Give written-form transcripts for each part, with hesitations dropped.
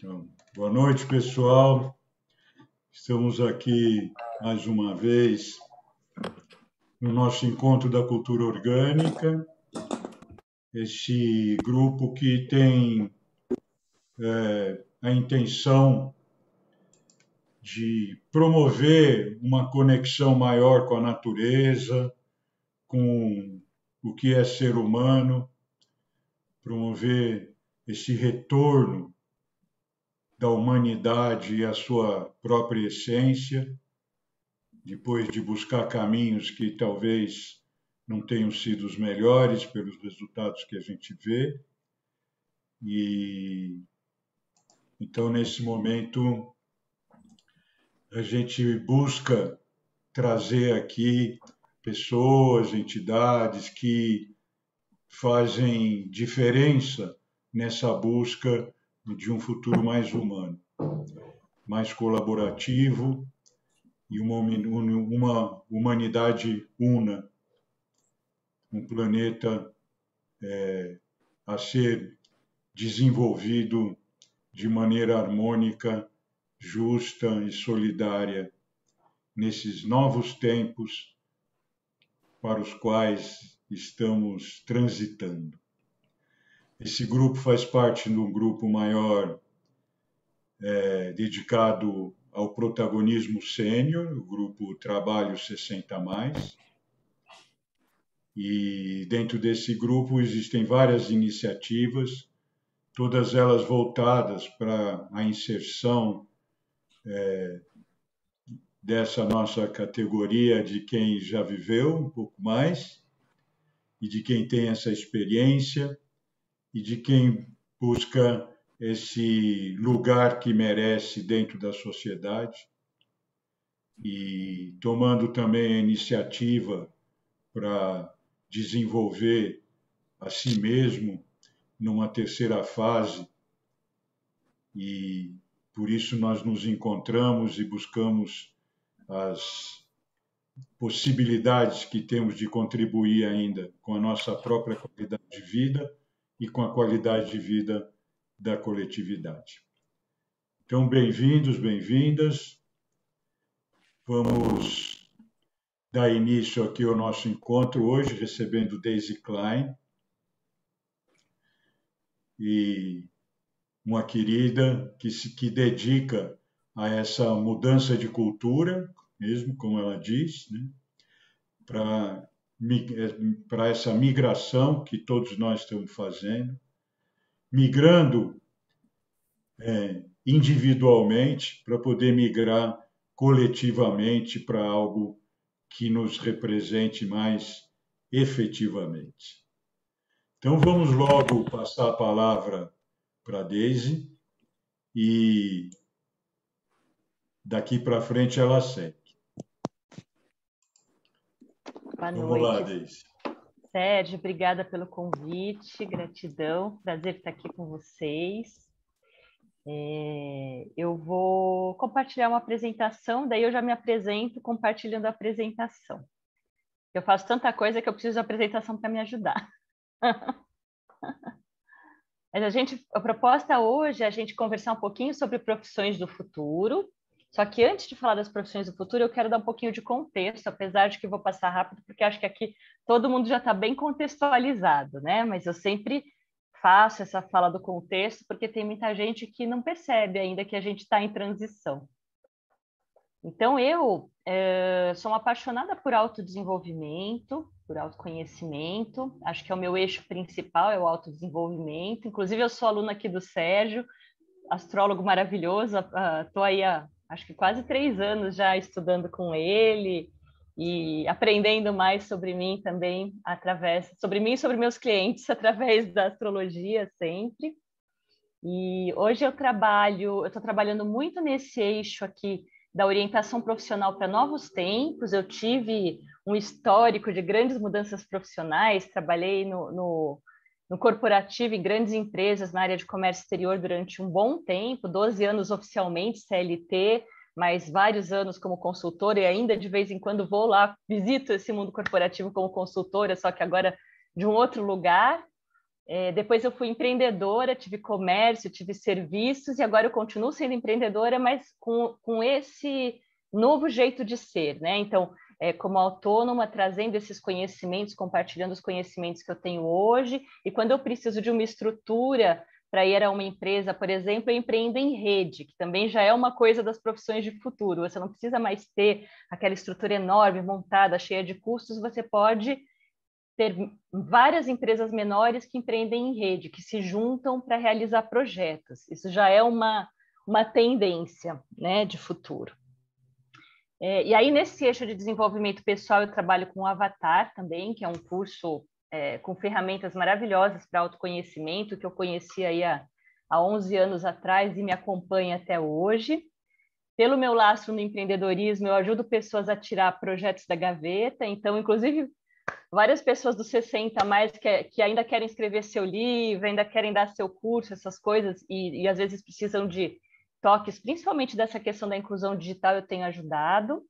Então, boa noite, pessoal. Estamos aqui mais uma vez no nosso encontro da cultura orgânica, esse grupo que tem a intenção de promover uma conexão maior com a natureza, com o que é ser humano, promover esse retorno da humanidade à sua própria essência, depois de buscar caminhos que talvez não tenham sido os melhores pelos resultados que a gente vê. E então, nesse momento, a gente busca trazer aqui pessoas, entidades que fazem diferença nessa busca de um futuro mais humano, mais colaborativo e uma humanidade una, um planeta a ser desenvolvido de maneira harmônica, justa e solidária nesses novos tempos para os quais estamos transitando. Esse grupo faz parte de um grupo maior dedicado ao protagonismo sênior, o grupo Trabalho 60+. E dentro desse grupo existem várias iniciativas, todas elas voltadas para a inserção dessa nossa categoria de quem já viveu um pouco mais e de quem tem essa experiência e de quem busca esse lugar que merece dentro da sociedade e tomando também a iniciativa para desenvolver a si mesmo numa terceira fase, e por isso nós nos encontramos e buscamos as possibilidades que temos de contribuir ainda com a nossa própria qualidade de vida e com a qualidade de vida da coletividade. Então, bem-vindos, bem-vindas. Vamos dar início aqui ao nosso encontro hoje, recebendo Daisy Klein, e uma querida que dedica a essa mudança de cultura, mesmo como ela diz, né? Para essa migração que todos nós estamos fazendo, migrando individualmente para poder migrar coletivamente para algo que nos represente mais efetivamente. Então, vamos logo passar a palavra para a Daisy e daqui para frente ela segue. Boa Vamos lá, noite, Daisy. Sérgio, obrigada pelo convite, gratidão, prazer estar aqui com vocês. Eu vou compartilhar uma apresentação, daí eu já me apresento compartilhando a apresentação. Eu faço tanta coisa que eu preciso de apresentação para me ajudar. Mas a proposta hoje é a gente conversar um pouquinho sobre profissões do futuro. Só que antes de falar das profissões do futuro, eu quero dar um pouquinho de contexto, apesar de que eu vou passar rápido, porque acho que aqui todo mundo já está bem contextualizado, né? Mas eu sempre faço essa fala do contexto, porque tem muita gente que não percebe ainda que a gente está em transição. Então, eu sou uma apaixonada por autodesenvolvimento, por autoconhecimento. Acho que é o meu eixo principal, é o autodesenvolvimento. Inclusive, eu sou aluna aqui do Sérgio, astrólogo maravilhoso. Estou aí há, acho que quase 3 anos já estudando com ele e aprendendo mais sobre mim também, sobre mim e sobre meus clientes, através da astrologia sempre. E hoje eu estou trabalhando muito nesse eixo aqui da orientação profissional para novos tempos. Eu tive um histórico de grandes mudanças profissionais, trabalhei no corporativo em grandes empresas na área de comércio exterior durante um bom tempo, 12 anos oficialmente CLT, mas vários anos como consultora, e ainda de vez em quando vou lá, visito esse mundo corporativo como consultora, só que agora de um outro lugar. Depois eu fui empreendedora, tive comércio, tive serviços, e agora eu continuo sendo empreendedora, mas com esse novo jeito de ser, né? Então, como autônoma, trazendo esses conhecimentos, compartilhando os conhecimentos que eu tenho hoje, e quando eu preciso de uma estrutura para ir a uma empresa, por exemplo, eu empreendo em rede, que também já é uma coisa das profissões de futuro. Você não precisa mais ter aquela estrutura enorme, montada, cheia de custos, você pode ter várias empresas menores que empreendem em rede, que se juntam para realizar projetos. Isso já é uma tendência, né, de futuro. E aí, nesse eixo de desenvolvimento pessoal, eu trabalho com o Avatar também, que é um curso com ferramentas maravilhosas para autoconhecimento, que eu conheci aí há 11 anos atrás e me acompanha até hoje. Pelo meu laço no empreendedorismo, eu ajudo pessoas a tirar projetos da gaveta, então, inclusive, várias pessoas dos 60 a mais que ainda querem escrever seu livro, ainda querem dar seu curso, essas coisas, e às vezes precisam de toques, principalmente dessa questão da inclusão digital, eu tenho ajudado.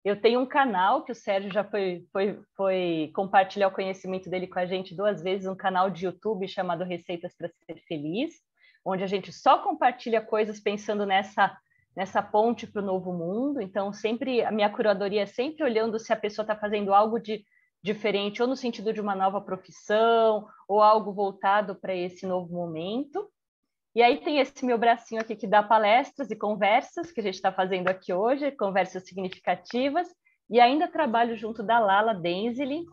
Eu tenho um canal que o Sérgio já foi compartilhar o conhecimento dele com a gente 2 vezes, um canal de YouTube chamado Receitas para Ser Feliz, onde a gente só compartilha coisas pensando nessa ponte para o novo mundo. Então, sempre a minha curadoria é sempre olhando se a pessoa está fazendo algo diferente, ou no sentido de uma nova profissão, ou algo voltado para esse novo momento. E aí tem esse meu bracinho aqui que dá palestras e conversas, que a gente está fazendo aqui hoje, conversas significativas, e ainda trabalho junto da Lala Denzili,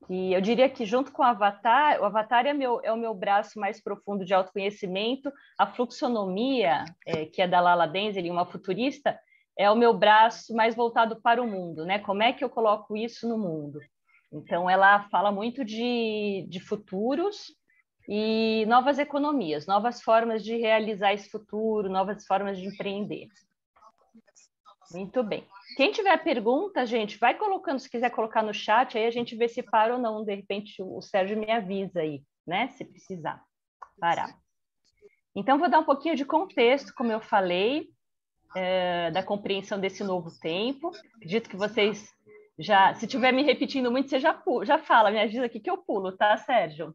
e eu diria que junto com o Avatar é o meu braço mais profundo de autoconhecimento, a fluxonomia, que é da Lala Denzili, uma futurista, é o meu braço mais voltado para o mundo, né? Como é que eu coloco isso no mundo? Então, ela fala muito de futuros e novas economias, novas formas de realizar esse futuro, novas formas de empreender. Muito bem. Quem tiver pergunta, gente, vai colocando, se quiser colocar no chat, aí a gente vê se para ou não. De repente, o Sérgio me avisa aí, né? Se precisar parar. Então, vou dar um pouquinho de contexto, como eu falei, da compreensão desse novo tempo. Acredito que vocês já, se estiver me repetindo muito, você já fala, me avisa aqui que eu pulo, tá, Sérgio?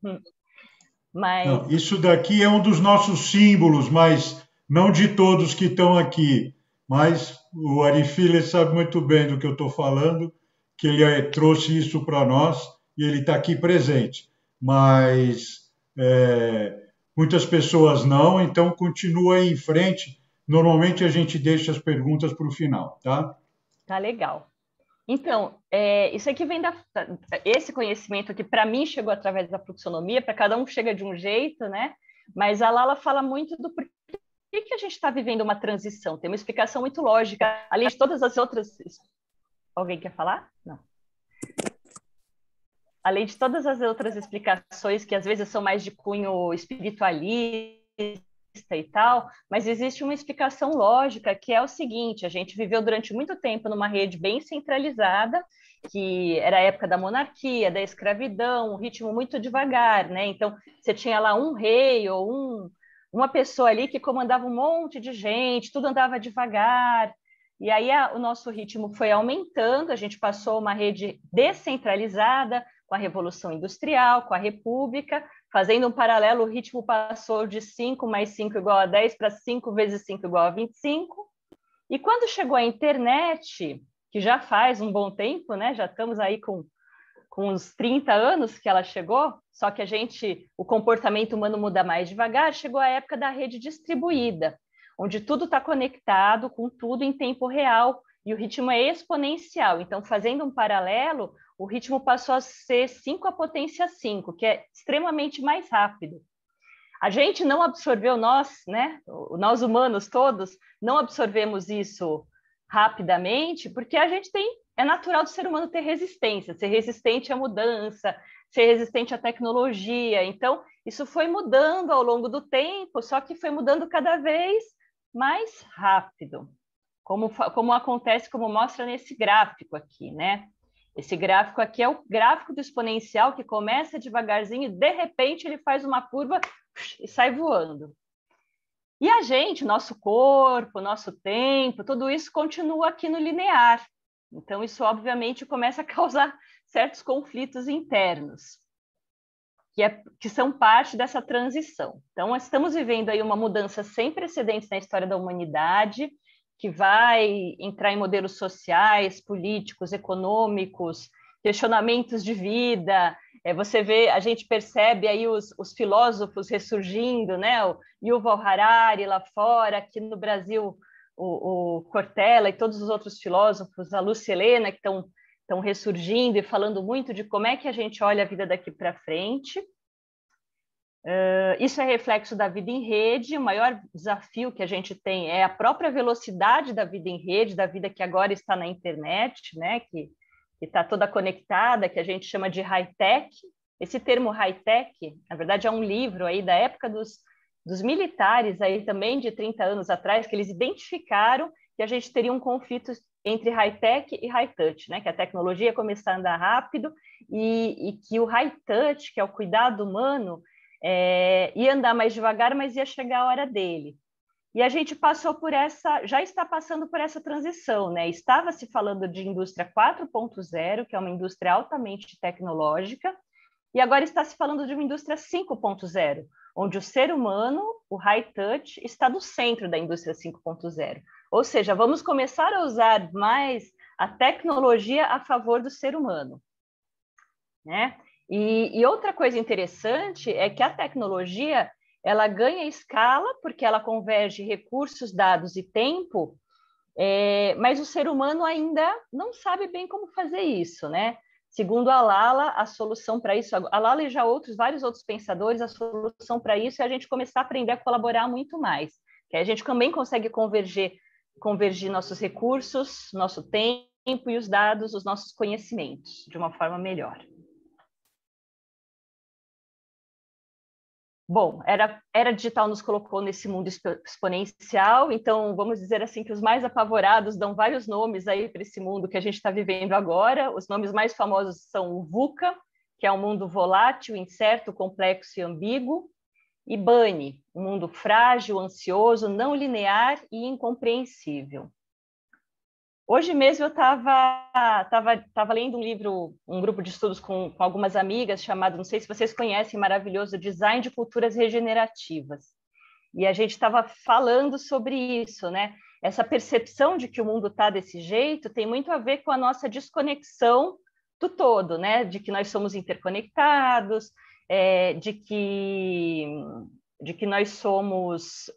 Mas... Não, isso daqui é um dos nossos símbolos, mas não de todos que estão aqui. Mas o Arifile sabe muito bem do que eu estou falando, que ele trouxe isso para nós e ele está aqui presente. Mas muitas pessoas não, então continua aí em frente. Normalmente a gente deixa as perguntas para o final, tá? Tá legal. Então, isso aqui vem esse conhecimento aqui, para mim, chegou através da fluxonomia, para cada um chega de um jeito, né? Mas a Lala fala muito do porquê que a gente está vivendo uma transição. Tem uma explicação muito lógica, além de todas as outras... Alguém quer falar? Não. Além de todas as outras explicações, que às vezes são mais de cunho espiritualista e tal, mas existe uma explicação lógica, que é o seguinte: a gente viveu durante muito tempo numa rede bem centralizada, que era a época da monarquia, da escravidão, um ritmo muito devagar, né? Então, você tinha lá um rei ou uma pessoa ali que comandava um monte de gente, tudo andava devagar. E aí o nosso ritmo foi aumentando, a gente passou uma rede descentralizada com a Revolução Industrial, com a República. Fazendo um paralelo, o ritmo passou de 5 mais 5 igual a 10 para 5 vezes 5 igual a 25. E quando chegou a internet, que já faz um bom tempo, né? Já estamos aí com uns 30 anos que ela chegou, só que o comportamento humano muda mais devagar, chegou a época da rede distribuída, onde tudo está conectado com tudo em tempo real e o ritmo é exponencial. Então, fazendo um paralelo, o ritmo passou a ser 5 à potência 5, que é extremamente mais rápido. A gente não absorveu, nós humanos todos, não absorvemos isso rapidamente, porque é natural do ser humano ter resistência, ser resistente à mudança, ser resistente à tecnologia. Então, isso foi mudando ao longo do tempo, só que foi mudando cada vez mais rápido, como acontece, como mostra nesse gráfico aqui, né? Esse gráfico aqui é o gráfico do exponencial, que começa devagarzinho e, de repente, ele faz uma curva e sai voando. E a gente, nosso corpo, nosso tempo, tudo isso continua aqui no linear. Então, isso, obviamente, começa a causar certos conflitos internos. que são parte dessa transição. Então, nós estamos vivendo aí uma mudança sem precedentes na história da humanidade, que vai entrar em modelos sociais, políticos, econômicos, questionamentos de vida. Você vê, a gente percebe aí os filósofos ressurgindo, né? O Yuval Harari lá fora, aqui no Brasil o Cortella e todos os outros filósofos, a Lúcia Helena, que estão ressurgindo e falando muito de como é que a gente olha a vida daqui para frente. Isso é reflexo da vida em rede. O maior desafio que a gente tem é a própria velocidade da vida em rede, da vida que agora está na internet, né? Que está toda conectada, que a gente chama de high-tech. Esse termo high-tech, na verdade, é um livro aí da época dos militares, aí também de 30 anos atrás, que eles identificaram que a gente teria um conflito entre high-tech e high-touch, né? Que a tecnologia ia começar a andar rápido e que o high-touch, que é o cuidado humano, ia andar mais devagar, mas ia chegar a hora dele. E a gente já está passando por essa transição, né? Estava se falando de indústria 4.0, que é uma indústria altamente tecnológica, e agora está se falando de uma indústria 5.0, onde o ser humano, o high touch, está no centro da indústria 5.0. Ou seja, vamos começar a usar mais a tecnologia a favor do ser humano, né? E outra coisa interessante é que a tecnologia ela ganha escala porque ela converge recursos, dados e tempo, mas o ser humano ainda não sabe bem como fazer isso, né? Segundo a Lala, a solução para isso, a Lala e já vários outros pensadores, a solução para isso é a gente começar a aprender a colaborar muito mais, que aí a gente também consegue convergir nossos recursos, nosso tempo e os dados, os nossos conhecimentos, de uma forma melhor. Bom, era digital nos colocou nesse mundo exponencial, então vamos dizer assim que os mais apavorados dão vários nomes aí para esse mundo que a gente está vivendo agora. Os nomes mais famosos são o VUCA, que é um mundo volátil, incerto, complexo e ambíguo, e BANI, um mundo frágil, ansioso, não linear e incompreensível. Hoje mesmo eu estava lendo um livro, um grupo de estudos com algumas amigas, chamado, não sei se vocês conhecem, maravilhoso, Design de Culturas Regenerativas. E a gente estava falando sobre isso, né? Essa percepção de que o mundo está desse jeito tem muito a ver com a nossa desconexão do todo, né? De que nós somos interconectados, de que nós somos,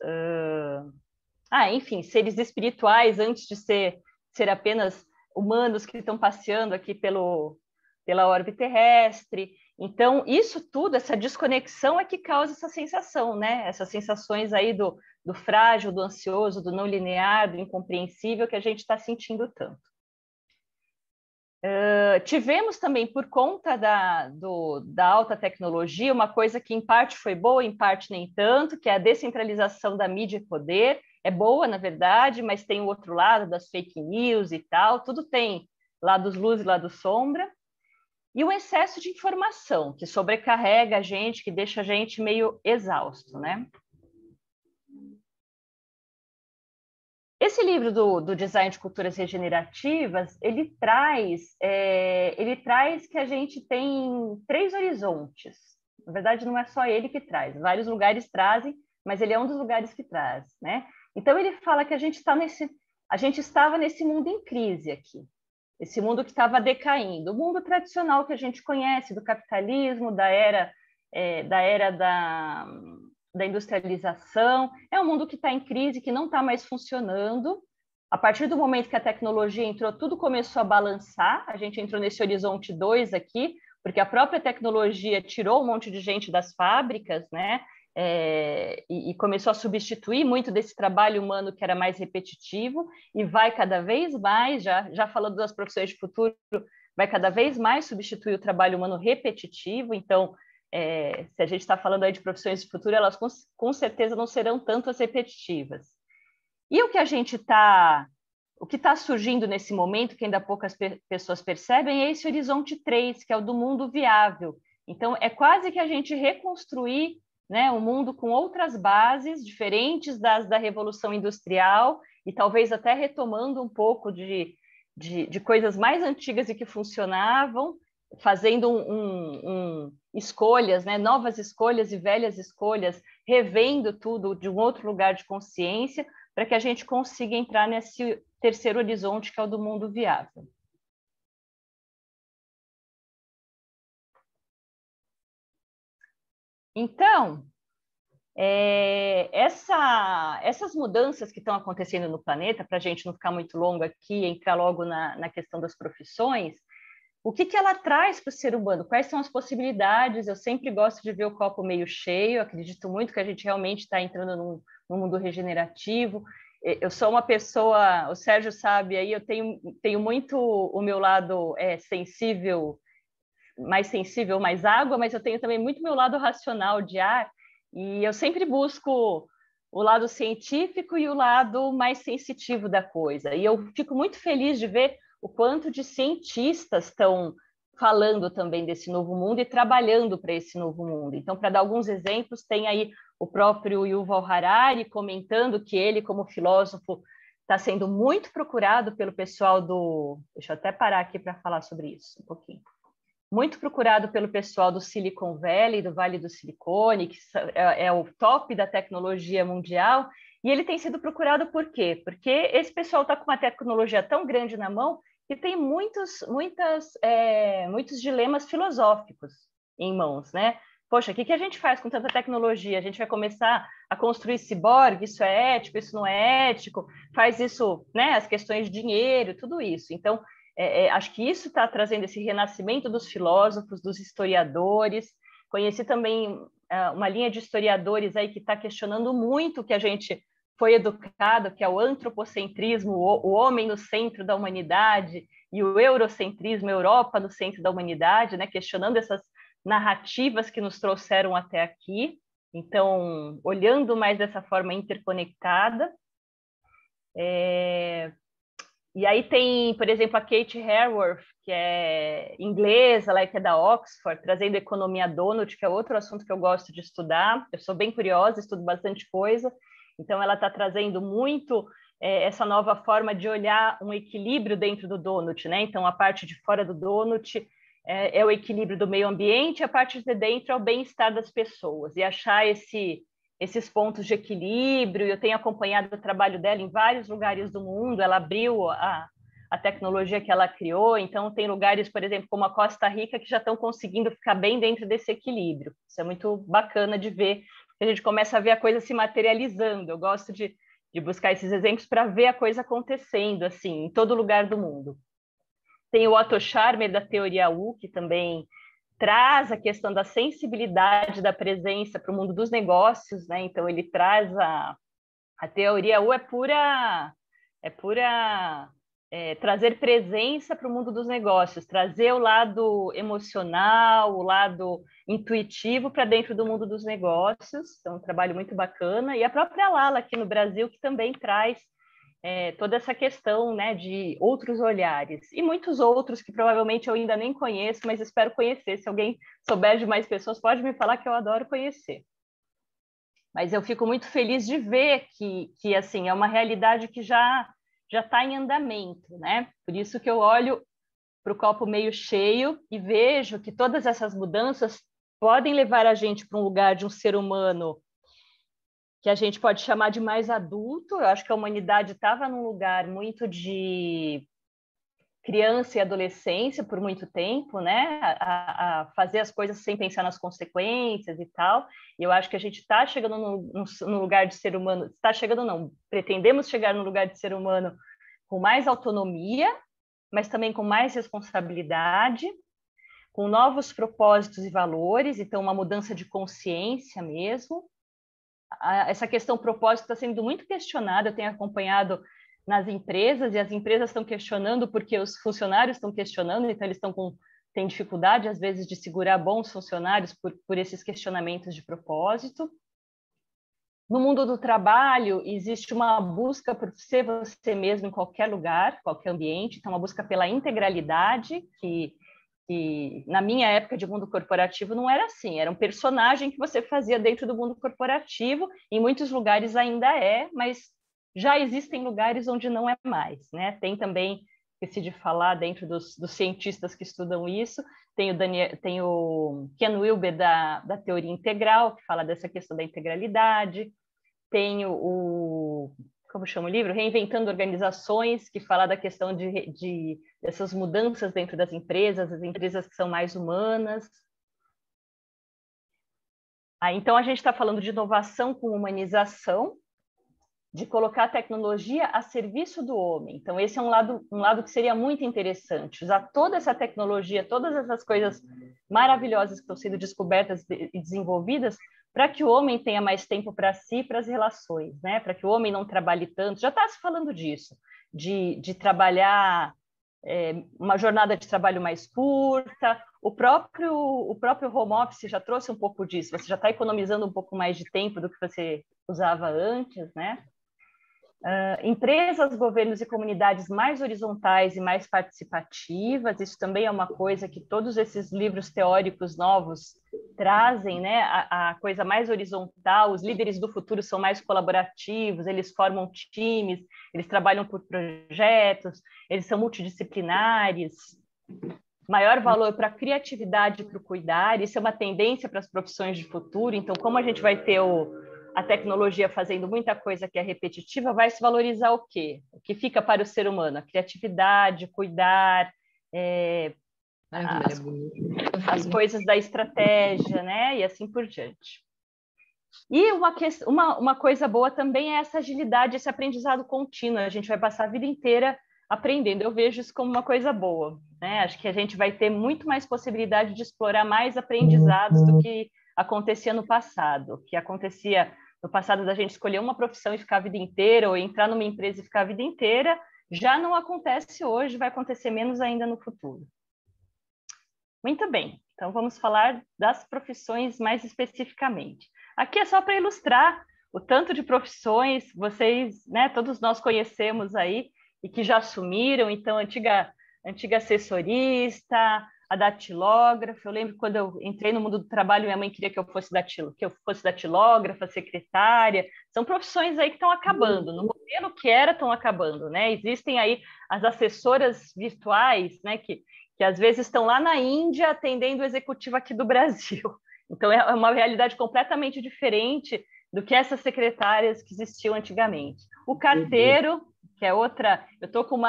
enfim, seres espirituais antes de ser apenas humanos que estão passeando aqui pela órbita terrestre. Então, isso tudo, essa desconexão é que causa essa sensação, né? Essas sensações aí do frágil, do ansioso, do não linear, do incompreensível que a gente está sentindo tanto. Tivemos também, por conta da alta tecnologia, uma coisa que em parte foi boa, em parte nem tanto, que é a descentralização da mídia e poder. É boa, na verdade, mas tem o outro lado das fake news e tal, tudo tem lados luz e lados sombra. E o excesso de informação, que sobrecarrega a gente, que deixa a gente meio exausto, né? Esse livro do Design de Culturas Regenerativas, ele traz que a gente tem 3 horizontes. Na verdade, não é só ele que traz, vários lugares trazem, mas ele é um dos lugares que traz, né? Então, ele fala que a gente estava nesse mundo em crise aqui, esse mundo que estava decaindo, o mundo tradicional que a gente conhece, do capitalismo, da era da industrialização, é um mundo que está em crise, que não está mais funcionando. A partir do momento que a tecnologia entrou, tudo começou a balançar, a gente entrou nesse horizonte 2 aqui, porque a própria tecnologia tirou um monte de gente das fábricas, né? E começou a substituir muito desse trabalho humano que era mais repetitivo, e vai cada vez mais, já falando das profissões de futuro, vai cada vez mais substituir o trabalho humano repetitivo. Então, se a gente está falando aí de profissões de futuro, elas com certeza não serão tanto as repetitivas. E o que está surgindo nesse momento, que ainda poucas pessoas percebem, é esse horizonte 3, que é o do mundo viável. Então, é quase que a gente reconstruir, né, um mundo com outras bases, diferentes das da Revolução Industrial, e talvez até retomando um pouco de coisas mais antigas e que funcionavam, fazendo escolhas, né? Novas escolhas e velhas escolhas, revendo tudo de um outro lugar de consciência, para que a gente consiga entrar nesse terceiro horizonte, que é o do mundo viável. Então, essas mudanças que estão acontecendo no planeta, para a gente não ficar muito longo aqui, entrar logo na questão das profissões, o que ela traz para o ser humano? Quais são as possibilidades? Eu sempre gosto de ver o copo meio cheio, acredito muito que a gente realmente está entrando num mundo regenerativo. Eu sou uma pessoa, o Sérgio sabe, aí eu tenho muito o meu lado sensível, mais água, mas eu tenho também muito meu lado racional de ar, e eu sempre busco o lado científico e o lado mais sensitivo da coisa. E eu fico muito feliz de ver o quanto de cientistas estão falando também desse novo mundo e trabalhando para esse novo mundo. Então, para dar alguns exemplos, tem aí o próprio Yuval Harari comentando que ele, como filósofo, está sendo muito procurado pelo pessoal do... Deixa eu até parar aqui para falar sobre isso um pouquinho. Muito procurado pelo pessoal do Silicon Valley, do Vale do Silicone, que é o top da tecnologia mundial, e ele tem sido procurado por quê? Porque esse pessoal está com uma tecnologia tão grande na mão que tem muitos dilemas filosóficos em mãos, né? Poxa, o que a gente faz com tanta tecnologia? A gente vai começar a construir ciborgue, isso é ético, isso não é ético, faz isso, né? As questões de dinheiro, tudo isso. Então, acho que isso está trazendo esse renascimento dos filósofos, dos historiadores. Conheci também uma linha de historiadores aí que está questionando muito o que a gente foi educado, que é o antropocentrismo, o homem no centro da humanidade, e o eurocentrismo, a Europa no centro da humanidade, né? Questionando essas narrativas que nos trouxeram até aqui. Então, olhando mais dessa forma interconectada. E aí tem, por exemplo, a Kate Raworth, que é inglesa, ela é da Oxford, trazendo economia donut, que é outro assunto que eu gosto de estudar. Eu sou bem curiosa, estudo bastante coisa. Então, ela está trazendo muito essa nova forma de olhar um equilíbrio dentro do donut, né? Então, a parte de fora do donut é o equilíbrio do meio ambiente, a parte de dentro é o bem-estar das pessoas. E achar esses pontos de equilíbrio. Eu tenho acompanhado o trabalho dela em vários lugares do mundo. Ela abriu a tecnologia que ela criou. Então, tem lugares, por exemplo, como a Costa Rica, que já estão conseguindo ficar bem dentro desse equilíbrio. Isso é muito bacana de ver, que a gente começa a ver a coisa se materializando. Eu gosto de buscar esses exemplos para ver a coisa acontecendo, assim, em todo lugar do mundo. Tem o Otto Scharmer, da Teoria U, que também traz a questão da sensibilidade da presença para o mundo dos negócios, né? Então ele traz a teoria U trazer presença para o mundo dos negócios, trazer o lado emocional, o lado intuitivo para dentro do mundo dos negócios. Então, um trabalho muito bacana. E a própria Lala aqui no Brasil, que também traz toda essa questão, né, de outros olhares e muitos outros que provavelmente eu ainda nem conheço, mas espero conhecer. Se alguém souber de mais pessoas, pode me falar, que eu adoro conhecer. Mas eu fico muito feliz de ver que assim, é uma realidade que já está em andamento, né? Por isso que eu olho para o copo meio cheio e vejo que todas essas mudanças podem levar a gente para um lugar de um ser humano que a gente pode chamar de mais adulto. Eu acho que a humanidade estava num lugar muito de criança e adolescência por muito tempo, né? A fazer as coisas sem pensar nas consequências e tal. E eu acho que a gente está chegando no lugar de ser humano, está chegando não, pretendemos chegar no lugar de ser humano com mais autonomia, mas também com mais responsabilidade, com novos propósitos e valores, então uma mudança de consciência mesmo. Essa questão propósito está sendo muito questionada, eu tenho acompanhado nas empresas, e as empresas estão questionando porque os funcionários estão questionando, então eles têm dificuldade, às vezes, de segurar bons funcionários por esses questionamentos de propósito. No mundo do trabalho, existe uma busca por ser você mesmo em qualquer lugar, qualquer ambiente, então uma busca pela integralidade, que na minha época de mundo corporativo não era assim, era um personagem que você fazia dentro do mundo corporativo, em muitos lugares ainda é, mas já existem lugares onde não é mais, né? Tem também esqueci de falar, dentro dos cientistas que estudam isso, tem o Ken Wilber da teoria integral, que fala dessa questão da integralidade, tem como chama o livro? Reinventando Organizações, que fala da questão dessas mudanças dentro das empresas, as empresas que são mais humanas. Então, a gente está falando de inovação com humanização, de colocar a tecnologia a serviço do homem. Então, esse é um lado que seria muito interessante, usar toda essa tecnologia, todas essas coisas maravilhosas que estão sendo descobertas e desenvolvidas, para que o homem tenha mais tempo para si e para as relações, né? Para que o homem não trabalhe tanto. Já está se falando disso, de trabalhar uma jornada de trabalho mais curta. O próprio home office já trouxe um pouco disso. Você já está economizando um pouco mais de tempo do que você usava antes, né? Empresas, governos e comunidades mais horizontais e mais participativas, isso também é uma coisa que todos esses livros teóricos novos trazem, né? A coisa mais horizontal, os líderes do futuro são mais colaborativos, eles formam times, eles trabalham por projetos, eles são multidisciplinares, maior valor para a criatividade e para o cuidar, isso é uma tendência para as profissões de futuro, então como a gente vai ter a tecnologia fazendo muita coisa que é repetitiva, vai se valorizar o quê? O que fica para o ser humano? A criatividade, cuidar, as coisas da estratégia, né? E assim por diante. E uma coisa boa também é essa agilidade, esse aprendizado contínuo. A gente vai passar a vida inteira aprendendo. Eu vejo isso como uma coisa boa, né? Acho que a gente vai ter muito mais possibilidade de explorar mais aprendizados do que acontecia no passado. Que acontecia no passado da gente escolher uma profissão e ficar a vida inteira, ou entrar numa empresa e ficar a vida inteira, já não acontece hoje, vai acontecer menos ainda no futuro. Muito bem, então vamos falar das profissões mais especificamente. Aqui é só para ilustrar o tanto de profissões vocês, né, todos nós conhecemos aí e que já assumiram, então antiga assessorista, a datilógrafa. Eu lembro quando eu entrei no mundo do trabalho, minha mãe queria que eu fosse datilógrafa, secretária. São profissões aí que estão acabando. No modelo que era, estão acabando, né? Existem aí as assessoras virtuais, né, que às vezes estão lá na Índia atendendo o executivo aqui do Brasil. Então, é uma realidade completamente diferente do que essas secretárias que existiam antigamente. O carteiro, que é outra... Eu estou com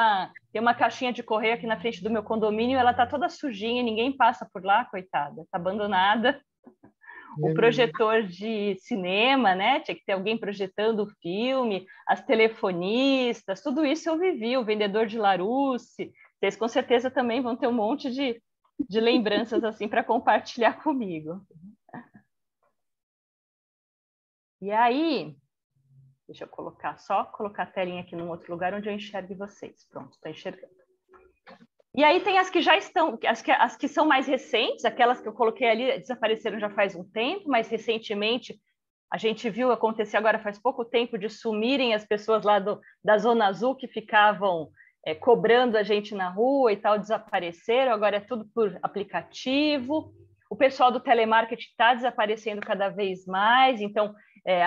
tem uma caixinha de correio aqui na frente do meu condomínio, ela está toda sujinha, ninguém passa por lá, coitada, está abandonada. O projetor de cinema, né? Tinha que ter alguém projetando o filme, as telefonistas, tudo isso eu vivi, o vendedor de Larousse. Vocês com certeza também vão ter um monte de lembranças assim para compartilhar comigo. E aí, deixa eu colocar a telinha aqui num outro lugar onde eu enxergue vocês. Pronto, estou enxergando. E aí tem as que já estão, as que são mais recentes, aquelas que eu coloquei ali desapareceram já faz um tempo, mas recentemente a gente viu acontecer agora faz pouco tempo de sumirem as pessoas lá da Zona Azul que ficavam cobrando a gente na rua e tal, desapareceram, agora é tudo por aplicativo. O pessoal do telemarketing está desaparecendo cada vez mais, então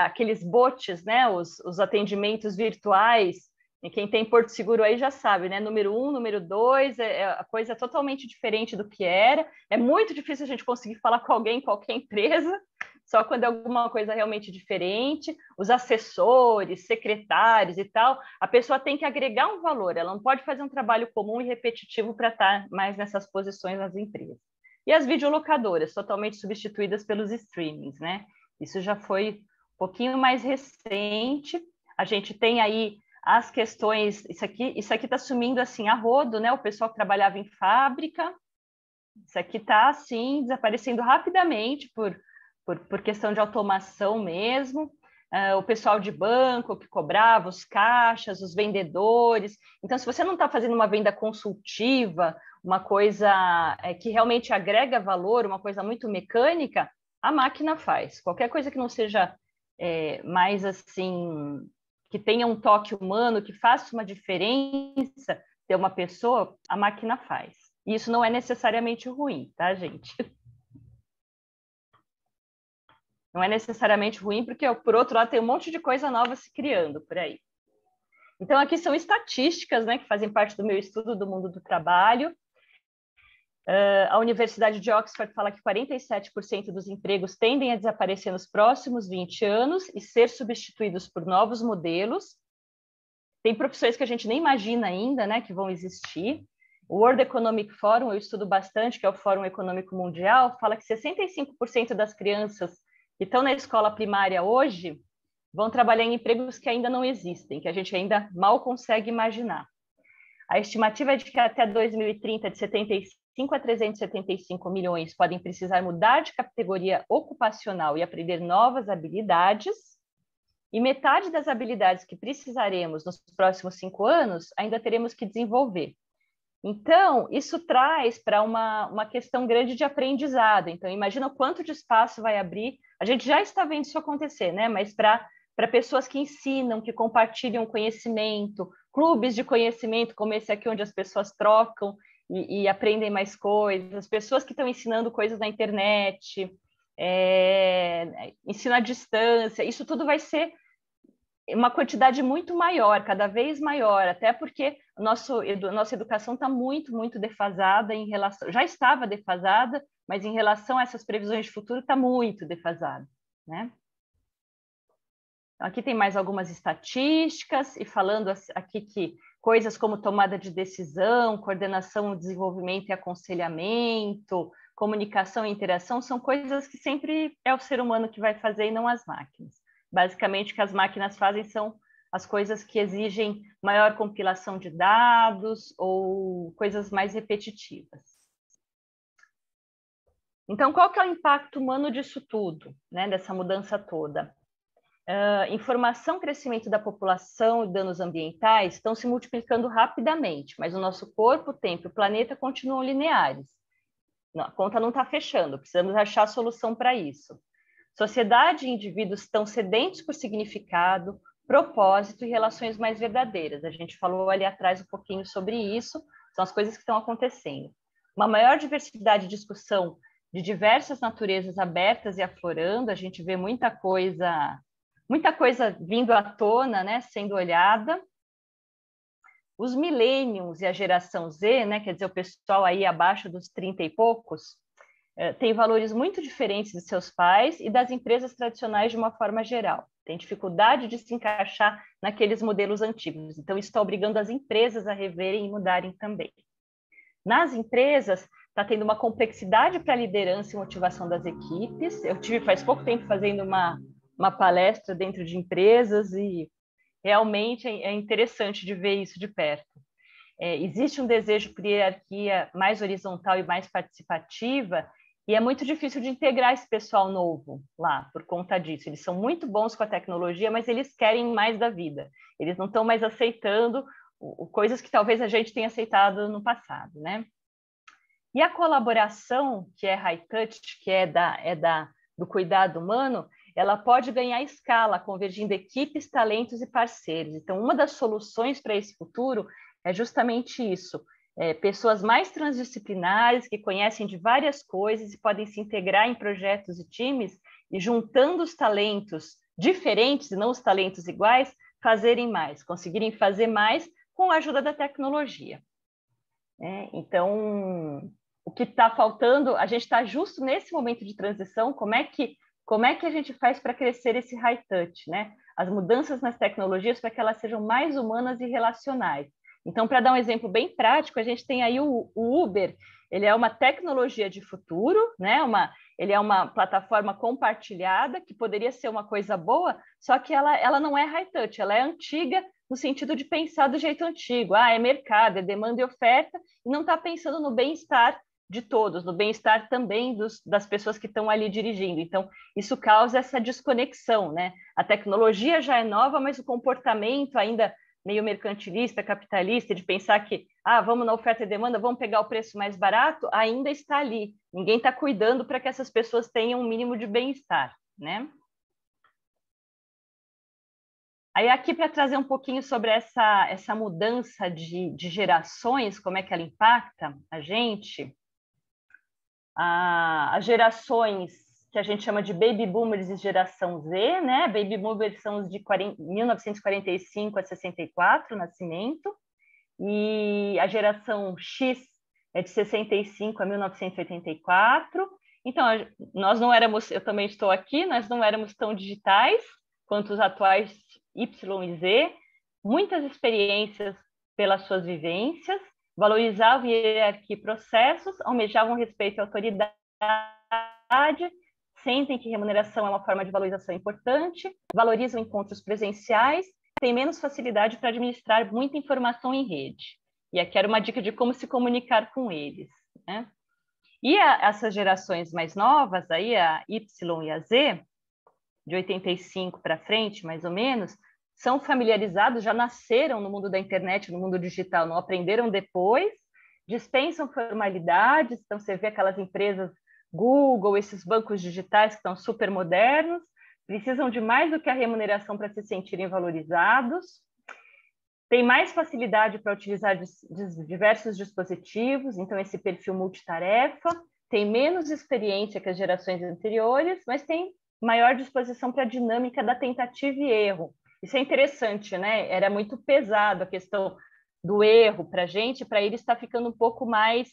aqueles bots, né, os atendimentos virtuais, e quem tem Porto Seguro aí já sabe, né? Número 1, número 2, a coisa é totalmente diferente do que era. É muito difícil a gente conseguir falar com alguém em qualquer empresa, só quando é alguma coisa realmente diferente. Os assessores, secretários e tal, a pessoa tem que agregar um valor, ela não pode fazer um trabalho comum e repetitivo para estar mais nessas posições nas empresas. E as videolocadoras, totalmente substituídas pelos streamings, né? Isso já foi um pouquinho mais recente. A gente tem aí as questões, isso aqui está sumindo assim a rodo, né? O pessoal que trabalhava em fábrica, isso aqui está assim desaparecendo rapidamente por questão de automação mesmo. O pessoal de banco que cobrava, os caixas, os vendedores. Então, se você não está fazendo uma venda consultiva, uma coisa que realmente agrega valor, uma coisa muito mecânica, a máquina faz. Qualquer coisa que não seja mais assim, que tenha um toque humano, que faça uma diferença ter uma pessoa, a máquina faz. E isso não é necessariamente ruim, tá, gente? Não é necessariamente ruim, porque, por outro lado, tem um monte de coisa nova se criando por aí. Então, aqui são estatísticas, né, que fazem parte do meu estudo do mundo do trabalho. A Universidade de Oxford fala que 47% dos empregos tendem a desaparecer nos próximos 20 anos e ser substituídos por novos modelos. Tem profissões que a gente nem imagina ainda, né, que vão existir. O World Economic Forum, eu estudo bastante, que é o Fórum Econômico Mundial, fala que 65% das crianças que estão na escola primária hoje vão trabalhar em empregos que ainda não existem, que a gente ainda mal consegue imaginar. A estimativa é de que até 2030, de 75 a 375 milhões podem precisar mudar de categoria ocupacional e aprender novas habilidades, e metade das habilidades que precisaremos nos próximos 5 anos ainda teremos que desenvolver. Então, isso traz para uma questão grande de aprendizado. Então, imagina o quanto de espaço vai abrir. A gente já está vendo isso acontecer, né? Mas para pessoas que ensinam, que compartilham conhecimento, clubes de conhecimento, como esse aqui, onde as pessoas trocam e aprendem mais coisas, pessoas que estão ensinando coisas na internet, ensino à distância, isso tudo vai ser uma quantidade muito maior, cada vez maior, até porque nossa educação está muito, muito defasada em relação, já estava defasada, mas em relação a essas previsões de futuro está muito defasada, né? Aqui tem mais algumas estatísticas, e falando aqui que coisas como tomada de decisão, coordenação, desenvolvimento e aconselhamento, comunicação e interação, são coisas que sempre é o ser humano que vai fazer e não as máquinas. Basicamente, o que as máquinas fazem são as coisas que exigem maior compilação de dados ou coisas mais repetitivas. Então, qual que é o impacto humano disso tudo, né, dessa mudança toda? Informação, crescimento da população e danos ambientais estão se multiplicando rapidamente, mas o nosso corpo, o tempo e o planeta continuam lineares. Não, a conta não está fechando, precisamos achar a solução para isso. Sociedade e indivíduos estão sedentos por significado, propósito e relações mais verdadeiras. A gente falou ali atrás um pouquinho sobre isso, são as coisas que estão acontecendo. Uma maior diversidade de discussão de diversas naturezas abertas e aflorando, a gente vê muita coisa vindo à tona, né, sendo olhada. Os millennials e a geração Z, né, quer dizer, o pessoal aí abaixo dos 30 e poucos, tem valores muito diferentes de seus pais e das empresas tradicionais de uma forma geral. Tem dificuldade de se encaixar naqueles modelos antigos. Então, isso está obrigando as empresas a reverem e mudarem também. Nas empresas, está tendo uma complexidade para a liderança e motivação das equipes. Eu tive faz pouco tempo fazendo uma palestra dentro de empresas e realmente é interessante de ver isso de perto. Existe um desejo por hierarquia mais horizontal e mais participativa, e é muito difícil de integrar esse pessoal novo lá, por conta disso. Eles são muito bons com a tecnologia, mas eles querem mais da vida. Eles não estão mais aceitando coisas que talvez a gente tenha aceitado no passado, né? E a colaboração, que é high touch, que é do cuidado humano, ela pode ganhar escala, convergindo equipes, talentos e parceiros. Então, uma das soluções para esse futuro é justamente isso. Pessoas mais transdisciplinares, que conhecem de várias coisas e podem se integrar em projetos e times, e juntando os talentos diferentes e não os talentos iguais, fazerem mais, conseguirem fazer mais com a ajuda da tecnologia. Então, o que está faltando, a gente está justo nesse momento de transição, como é que a gente faz para crescer esse high touch, né? As mudanças nas tecnologias para que elas sejam mais humanas e relacionais. Então, para dar um exemplo bem prático, a gente tem aí o Uber, ele é uma tecnologia de futuro, né? Ele é uma plataforma compartilhada, que poderia ser uma coisa boa, só que ela não é high touch, ela é antiga no sentido de pensar do jeito antigo. É mercado, é demanda e oferta, e não está pensando no bem-estar de todos, no bem-estar também das pessoas que estão ali dirigindo. Então, isso causa essa desconexão, né? A tecnologia já é nova, mas o comportamento ainda meio mercantilista, capitalista, de pensar que, vamos na oferta e demanda, vamos pegar o preço mais barato, ainda está ali. Ninguém está cuidando para que essas pessoas tenham um mínimo de bem-estar, né? Aí aqui para trazer um pouquinho sobre essa mudança de gerações, como é que ela impacta a gente. As gerações que a gente chama de Baby Boomers e geração Z, né? Baby Boomers são os de 1945 a 64, nascimento, e a geração X é de 65 a 1984. Então, nós não éramos, eu também estou aqui, nós não éramos tão digitais quanto os atuais Y e Z, muitas experiências pelas suas vivências, valorizavam hierarquia e processos, almejavam respeito à autoridade, sentem que remuneração é uma forma de valorização importante, valorizam encontros presenciais, têm menos facilidade para administrar muita informação em rede. E aqui era uma dica de como se comunicar com eles, né? E essas gerações mais novas, aí a Y e a Z, de 85 para frente, mais ou menos, são familiarizados, já nasceram no mundo da internet, no mundo digital, não aprenderam depois, dispensam formalidades, então você vê aquelas empresas Google, esses bancos digitais que estão super modernos, precisam de mais do que a remuneração para se sentirem valorizados, tem mais facilidade para utilizar diversos dispositivos, então esse perfil multitarefa, tem menos experiência que as gerações anteriores, mas tem maior disposição para a dinâmica da tentativa e erro. Isso é interessante, né? Era muito pesado a questão do erro para a gente, para ele está ficando um pouco mais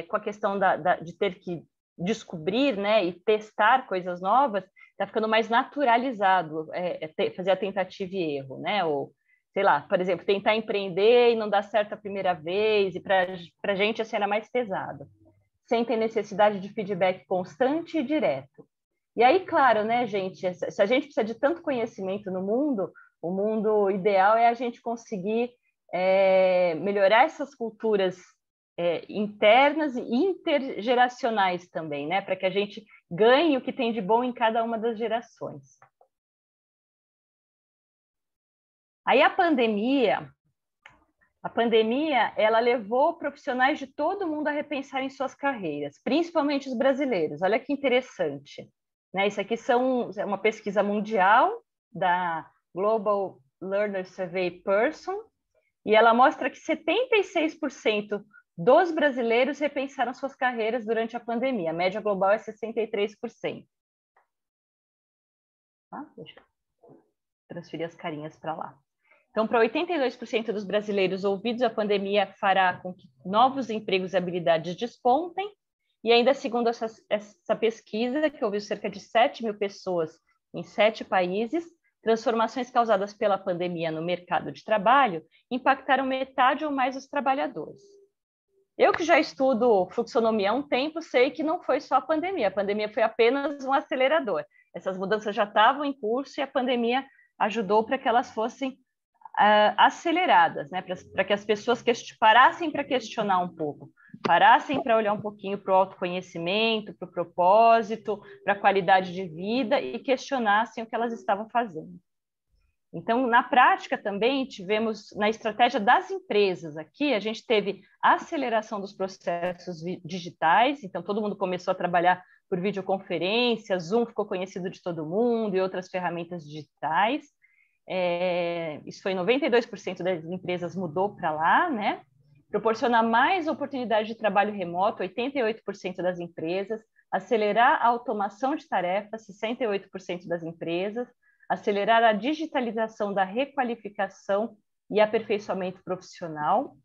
com a questão de ter que descobrir, né, e testar coisas novas, está ficando mais naturalizado fazer a tentativa e erro, né? Ou sei lá, por exemplo, tentar empreender e não dar certo a primeira vez, e para a gente assim era mais pesado. Sentem necessidade de feedback constante e direto. E aí, claro, né, gente, se a gente precisa de tanto conhecimento no mundo, o mundo ideal é a gente conseguir melhorar essas culturas internas e intergeracionais também, né, para que a gente ganhe o que tem de bom em cada uma das gerações. Aí a pandemia, ela levou profissionais de todo mundo a repensarem suas carreiras, principalmente os brasileiros. Olha que interessante, né? Isso aqui é uma pesquisa mundial da Global Learner Survey Person, e ela mostra que 76% dos brasileiros repensaram suas carreiras durante a pandemia. A média global é 63%. Tá? Deixa eu transferir as carinhas para lá. Então, para 82% dos brasileiros ouvidos, a pandemia fará com que novos empregos e habilidades despontem. E ainda segundo essa pesquisa, que ouviu cerca de 7 mil pessoas em 7 países, transformações causadas pela pandemia no mercado de trabalho impactaram metade ou mais dos trabalhadores. Eu que já estudo fluxonomia há um tempo, sei que não foi só a pandemia foi apenas um acelerador. Essas mudanças já estavam em curso e a pandemia ajudou para que elas fossem aceleradas, né? Para que as pessoas parassem para questionar um pouco, parassem para olhar um pouquinho para o autoconhecimento, para o propósito, para a qualidade de vida e questionassem o que elas estavam fazendo. Então, na prática também tivemos, na estratégia das empresas aqui, a gente teve a aceleração dos processos digitais, então todo mundo começou a trabalhar por videoconferência, Zoom ficou conhecido de todo mundo e outras ferramentas digitais. Isso foi 92% das empresas mudou para lá, né? Proporcionar mais oportunidade de trabalho remoto, 88% das empresas, acelerar a automação de tarefas, 68% das empresas, acelerar a digitalização da requalificação e aperfeiçoamento profissional,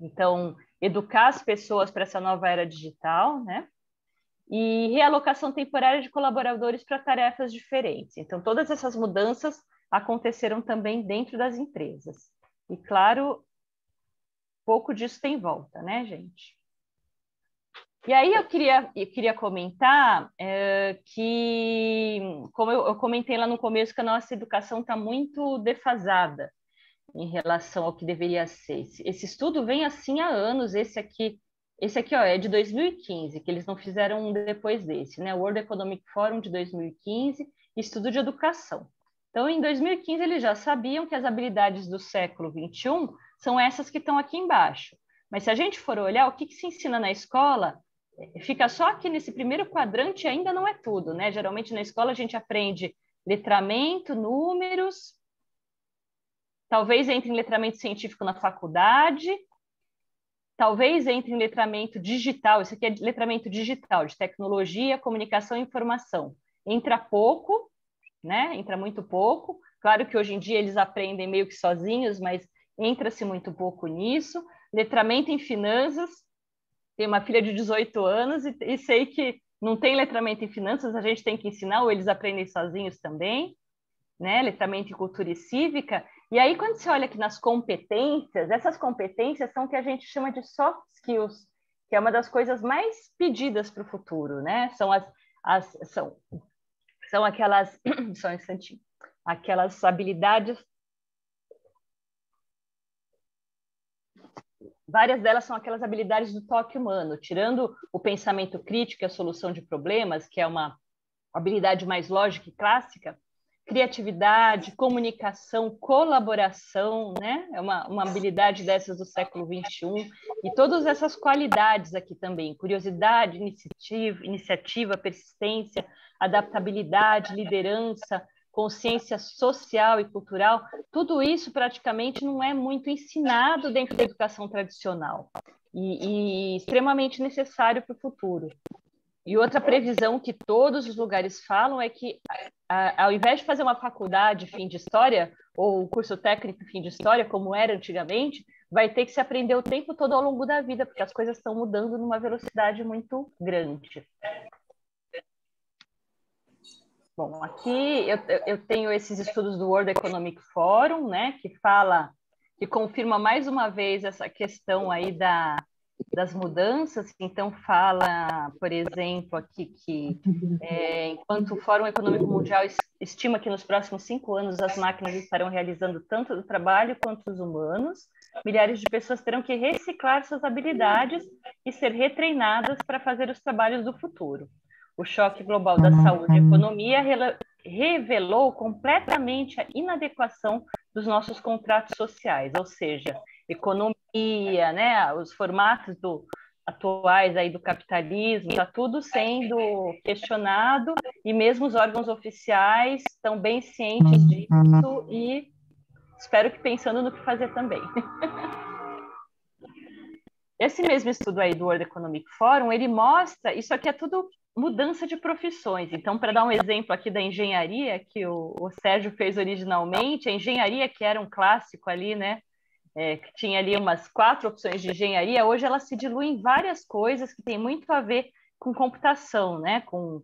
então, educar as pessoas para essa nova era digital, né? E realocação temporária de colaboradores para tarefas diferentes. Então, todas essas mudanças aconteceram também dentro das empresas. E, claro, pouco disso tem volta, né, gente? E aí eu queria comentar que, como eu comentei lá no começo, que a nossa educação está muito defasada em relação ao que deveria ser. Esse estudo vem assim há anos, esse aqui ó, é de 2015, que eles não fizeram um depois desse, né? O World Economic Forum de 2015, estudo de educação. Então, em 2015, eles já sabiam que as habilidades do século XXI são essas que estão aqui embaixo. Mas se a gente for olhar, o que se ensina na escola, fica só aqui nesse primeiro quadrante, ainda não é tudo, né? Geralmente na escola a gente aprende letramento, números, talvez entre em letramento científico na faculdade, talvez entre em letramento digital, isso aqui é letramento digital, de tecnologia, comunicação e informação. Entra pouco, né? Entra muito pouco. Claro que hoje em dia eles aprendem meio que sozinhos, mas entra-se muito pouco nisso. Letramento em finanças, tenho uma filha de 18 anos e sei que não tem letramento em finanças, a gente tem que ensinar, ou eles aprendem sozinhos também, né? Letramento em cultura e cívica. E aí, quando você olha aqui nas competências, essas competências são o que a gente chama de soft skills, que é uma das coisas mais pedidas para o futuro, né? São aquelas, só um instantinho, aquelas habilidades. Várias delas são aquelas habilidades do toque humano, tirando o pensamento crítico e a solução de problemas, que é uma habilidade mais lógica e clássica. Criatividade, comunicação, colaboração, né? É uma habilidade dessas do século XXI. E todas essas qualidades aqui também, curiosidade, iniciativa, persistência, adaptabilidade, liderança, consciência social e cultural, tudo isso praticamente não é muito ensinado dentro da educação tradicional e extremamente necessário para o futuro. E outra previsão que todos os lugares falam é que, ao invés de fazer uma faculdade fim de história, ou curso técnico fim de história, como era antigamente, vai ter que se aprender o tempo todo ao longo da vida, porque as coisas estão mudando numa velocidade muito grande. Bom, aqui eu tenho esses estudos do World Economic Forum, né, que confirma mais uma vez essa questão aí das mudanças. Então, fala, por exemplo, aqui que enquanto o Fórum Econômico Mundial estima que nos próximos 5 anos as máquinas estarão realizando tanto o trabalho quanto os humanos, milhares de pessoas terão que reciclar suas habilidades e ser retreinadas para fazer os trabalhos do futuro. O choque global da saúde e economia revelou completamente a inadequação dos nossos contratos sociais, ou seja, economia, né, os formatos atuais aí do capitalismo, está tudo sendo questionado e mesmo os órgãos oficiais estão bem cientes disso e espero que pensando no que fazer também. Esse mesmo estudo aí do World Economic Forum, ele mostra, isso aqui é tudo mudança de profissões. Então, para dar um exemplo aqui da engenharia, que o Sérgio fez originalmente, a engenharia, que era um clássico ali, né, que tinha ali umas 4 opções de engenharia, hoje ela se dilui em várias coisas que tem muito a ver com computação, né, com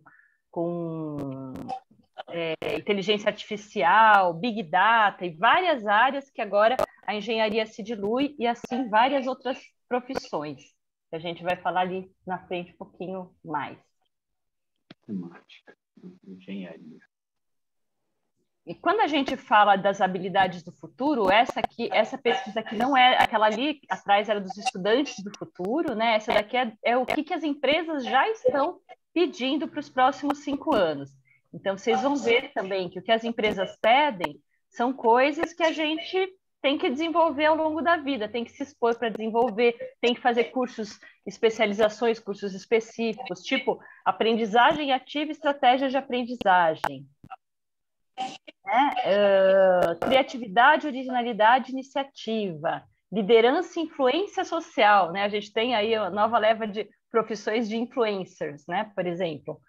inteligência artificial, big data e várias áreas que agora a engenharia se dilui e assim várias outras profissões, que a gente vai falar ali na frente um pouquinho mais. Temática, engenharia. E quando a gente fala das habilidades do futuro, essa pesquisa aqui não é aquela ali atrás era dos estudantes do futuro, né? Essa daqui é o que as empresas já estão pedindo para os próximos 5 anos. Então, vocês vão ver também que o que as empresas pedem são coisas que a gente tem que desenvolver ao longo da vida, tem que se expor para desenvolver, tem que fazer cursos, especializações, cursos específicos, tipo aprendizagem ativa e estratégias de aprendizagem. Criatividade, originalidade, iniciativa, liderança e influência social, né? A gente tem aí a nova leva de profissões de influencers, né? Por exemplo,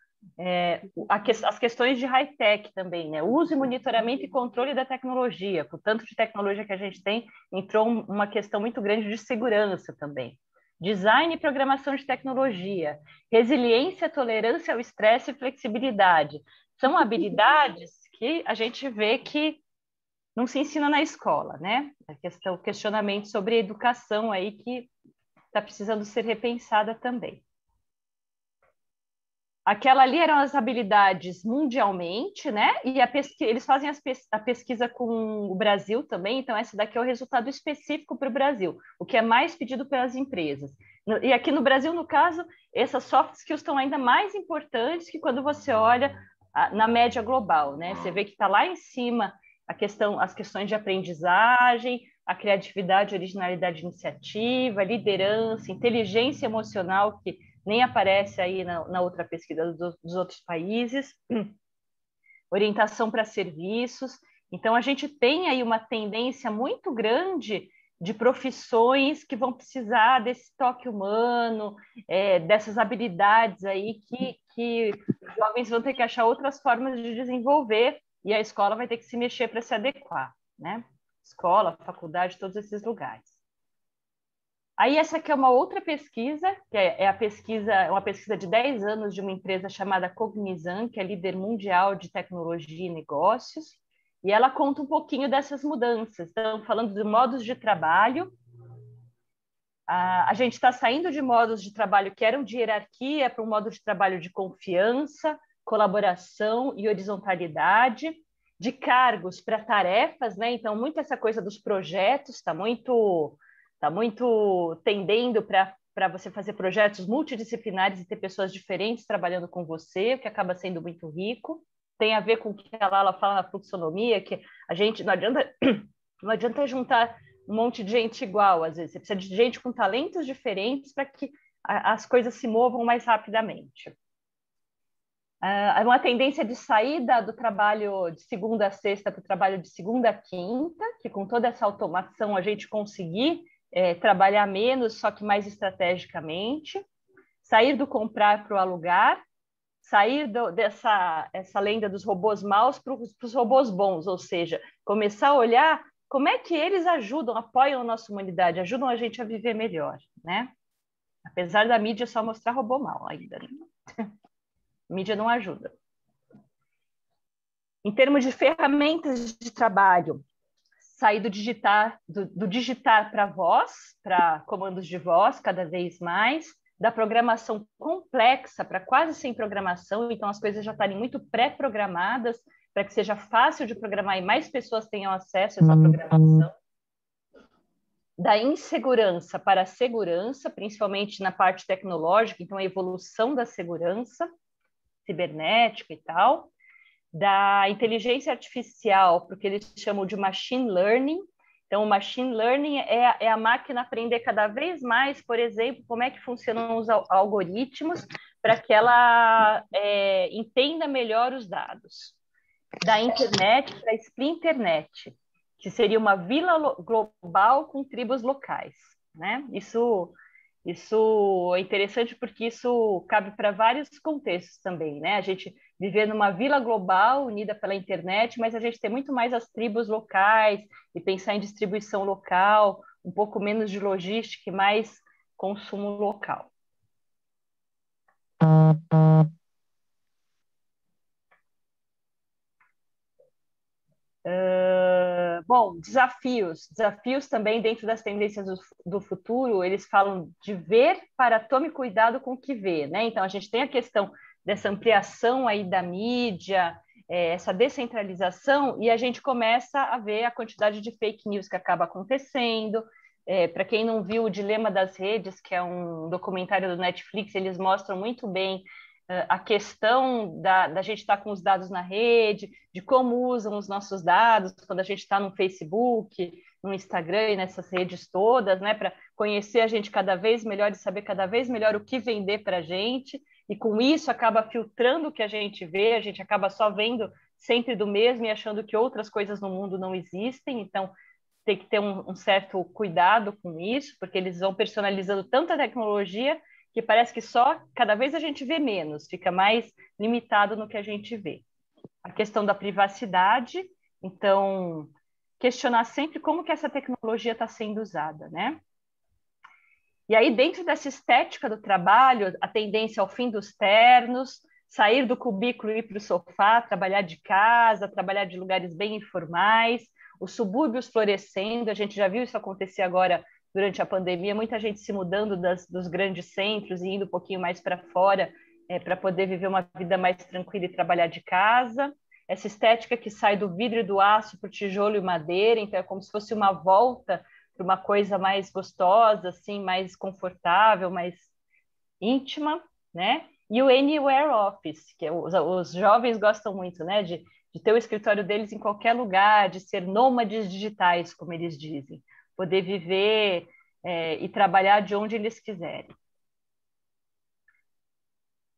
as questões de high-tech também, né? Uso e monitoramento e controle da tecnologia. Com o tanto de tecnologia que a gente tem, entrou uma questão muito grande de segurança também. Design e programação de tecnologia, resiliência, tolerância ao estresse e flexibilidade. São habilidades que a gente vê que não se ensina na escola, né? O questionamento sobre a educação aí que está precisando ser repensada também. Aquela ali eram as habilidades mundialmente, né? E eles fazem a pesquisa com o Brasil também, então essa daqui é o resultado específico para o Brasil, o que é mais pedido pelas empresas. E aqui no Brasil, no caso, essas soft skills estão ainda mais importantes que quando você olha na média global, né? Você vê que está lá em cima as questões de aprendizagem, a criatividade, originalidade, iniciativa, liderança, inteligência emocional, que nem aparece aí na outra pesquisa dos outros países, orientação para serviços. Então, a gente tem aí uma tendência muito grande de profissões que vão precisar desse toque humano, dessas habilidades aí que os jovens vão ter que achar outras formas de desenvolver e a escola vai ter que se mexer para se adequar, né? Escola, faculdade, todos esses lugares. Aí essa aqui é uma outra pesquisa, que é uma pesquisa de 10 anos de uma empresa chamada Cognizant, que é líder mundial de tecnologia e negócios, e ela conta um pouquinho dessas mudanças. Então, falando de modos de trabalho, a gente está saindo de modos de trabalho que eram de hierarquia para um modo de trabalho de confiança, colaboração e horizontalidade, de cargos para tarefas, né? Então, muito essa coisa dos projetos está muito tendendo para você fazer projetos multidisciplinares e ter pessoas diferentes trabalhando com você, o que acaba sendo muito rico. Tem a ver com o que a Lala fala na fluxonomia, que a gente não adianta juntar um monte de gente igual, às vezes. Você precisa de gente com talentos diferentes para que as coisas se movam mais rapidamente. Uma tendência de saída do trabalho de segunda a sexta para o trabalho de segunda a quinta, que com toda essa automação a gente conseguir trabalhar menos, só que mais estrategicamente. Sair do comprar para o alugar, sair dessa lenda dos robôs maus para os robôs bons, ou seja, começar a olhar como é que eles ajudam, apoiam a nossa humanidade, ajudam a gente a viver melhor, né? Apesar da mídia só mostrar robô mau ainda, né? A mídia não ajuda. Em termos de ferramentas de trabalho, sair do digitar para voz, para comandos de voz cada vez mais, da programação complexa para quase sem programação, então as coisas já estarem muito pré-programadas para que seja fácil de programar e mais pessoas tenham acesso a essa programação. Da insegurança para a segurança, principalmente na parte tecnológica, então a evolução da segurança cibernética e tal. Da inteligência artificial, porque eles chamam de machine learning. Então, o machine learning é a máquina aprender cada vez mais, por exemplo, como é que funcionam os algoritmos para que ela entenda melhor os dados. Da internet para a splinternet, que seria uma vila global com tribos locais, né? Isso é interessante porque isso cabe para vários contextos também, né? A gente viver numa vila global unida pela internet, mas a gente tem muito mais as tribos locais e pensar em distribuição local, um pouco menos de logística e mais consumo local. Bom, desafios também dentro das tendências do futuro, eles falam de ver para tome cuidado com o que vê, né? Então a gente tem a questão dessa ampliação aí da mídia, essa descentralização, e a gente começa a ver a quantidade de fake news que acaba acontecendo. Para quem não viu o Dilema das Redes, que é um documentário do Netflix, eles mostram muito bem a questão da gente estar com os dados na rede, de como usam os nossos dados quando a gente está no Facebook, no Instagram e nessas redes todas, né, para conhecer a gente cada vez melhor e saber cada vez melhor o que vender para a gente, e com isso acaba filtrando o que a gente vê, a gente acaba só vendo sempre do mesmo e achando que outras coisas no mundo não existem, então tem que ter um certo cuidado com isso, porque eles vão personalizando tanta tecnologia que parece que só cada vez a gente vê menos, fica mais limitado no que a gente vê. A questão da privacidade, então, questionar sempre como que essa tecnologia está sendo usada, né? E aí, dentro dessa estética do trabalho, a tendência ao fim dos ternos, sair do cubículo e ir para o sofá, trabalhar de casa, trabalhar de lugares bem informais, os subúrbios florescendo, a gente já viu isso acontecer agora durante a pandemia, muita gente se mudando dos grandes centros e indo um pouquinho mais para fora para poder viver uma vida mais tranquila e trabalhar de casa. Essa estética que sai do vidro e do aço para o tijolo e madeira, então é como se fosse uma volta para uma coisa mais gostosa, assim, mais confortável, mais íntima, né? E o Anywhere Office, que os jovens gostam muito, né? De ter o escritório deles em qualquer lugar, de ser nômades digitais, como eles dizem. Poder viver e trabalhar de onde eles quiserem.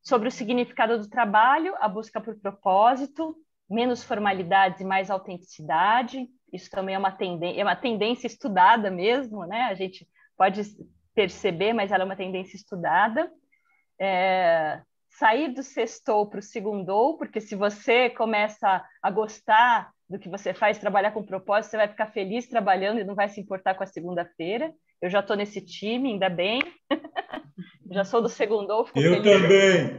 Sobre o significado do trabalho, a busca por propósito, menos formalidades e mais autenticidade. isso também é uma tendência estudada mesmo, né? A gente pode perceber, mas ela é uma tendência estudada. Sair do sextou para o segundou, porque se você começa a gostar do que você faz, trabalhar com propósito, você vai ficar feliz trabalhando e não vai se importar com a segunda-feira. Eu já estou nesse time, ainda bem. Já sou do segundou, Eu também.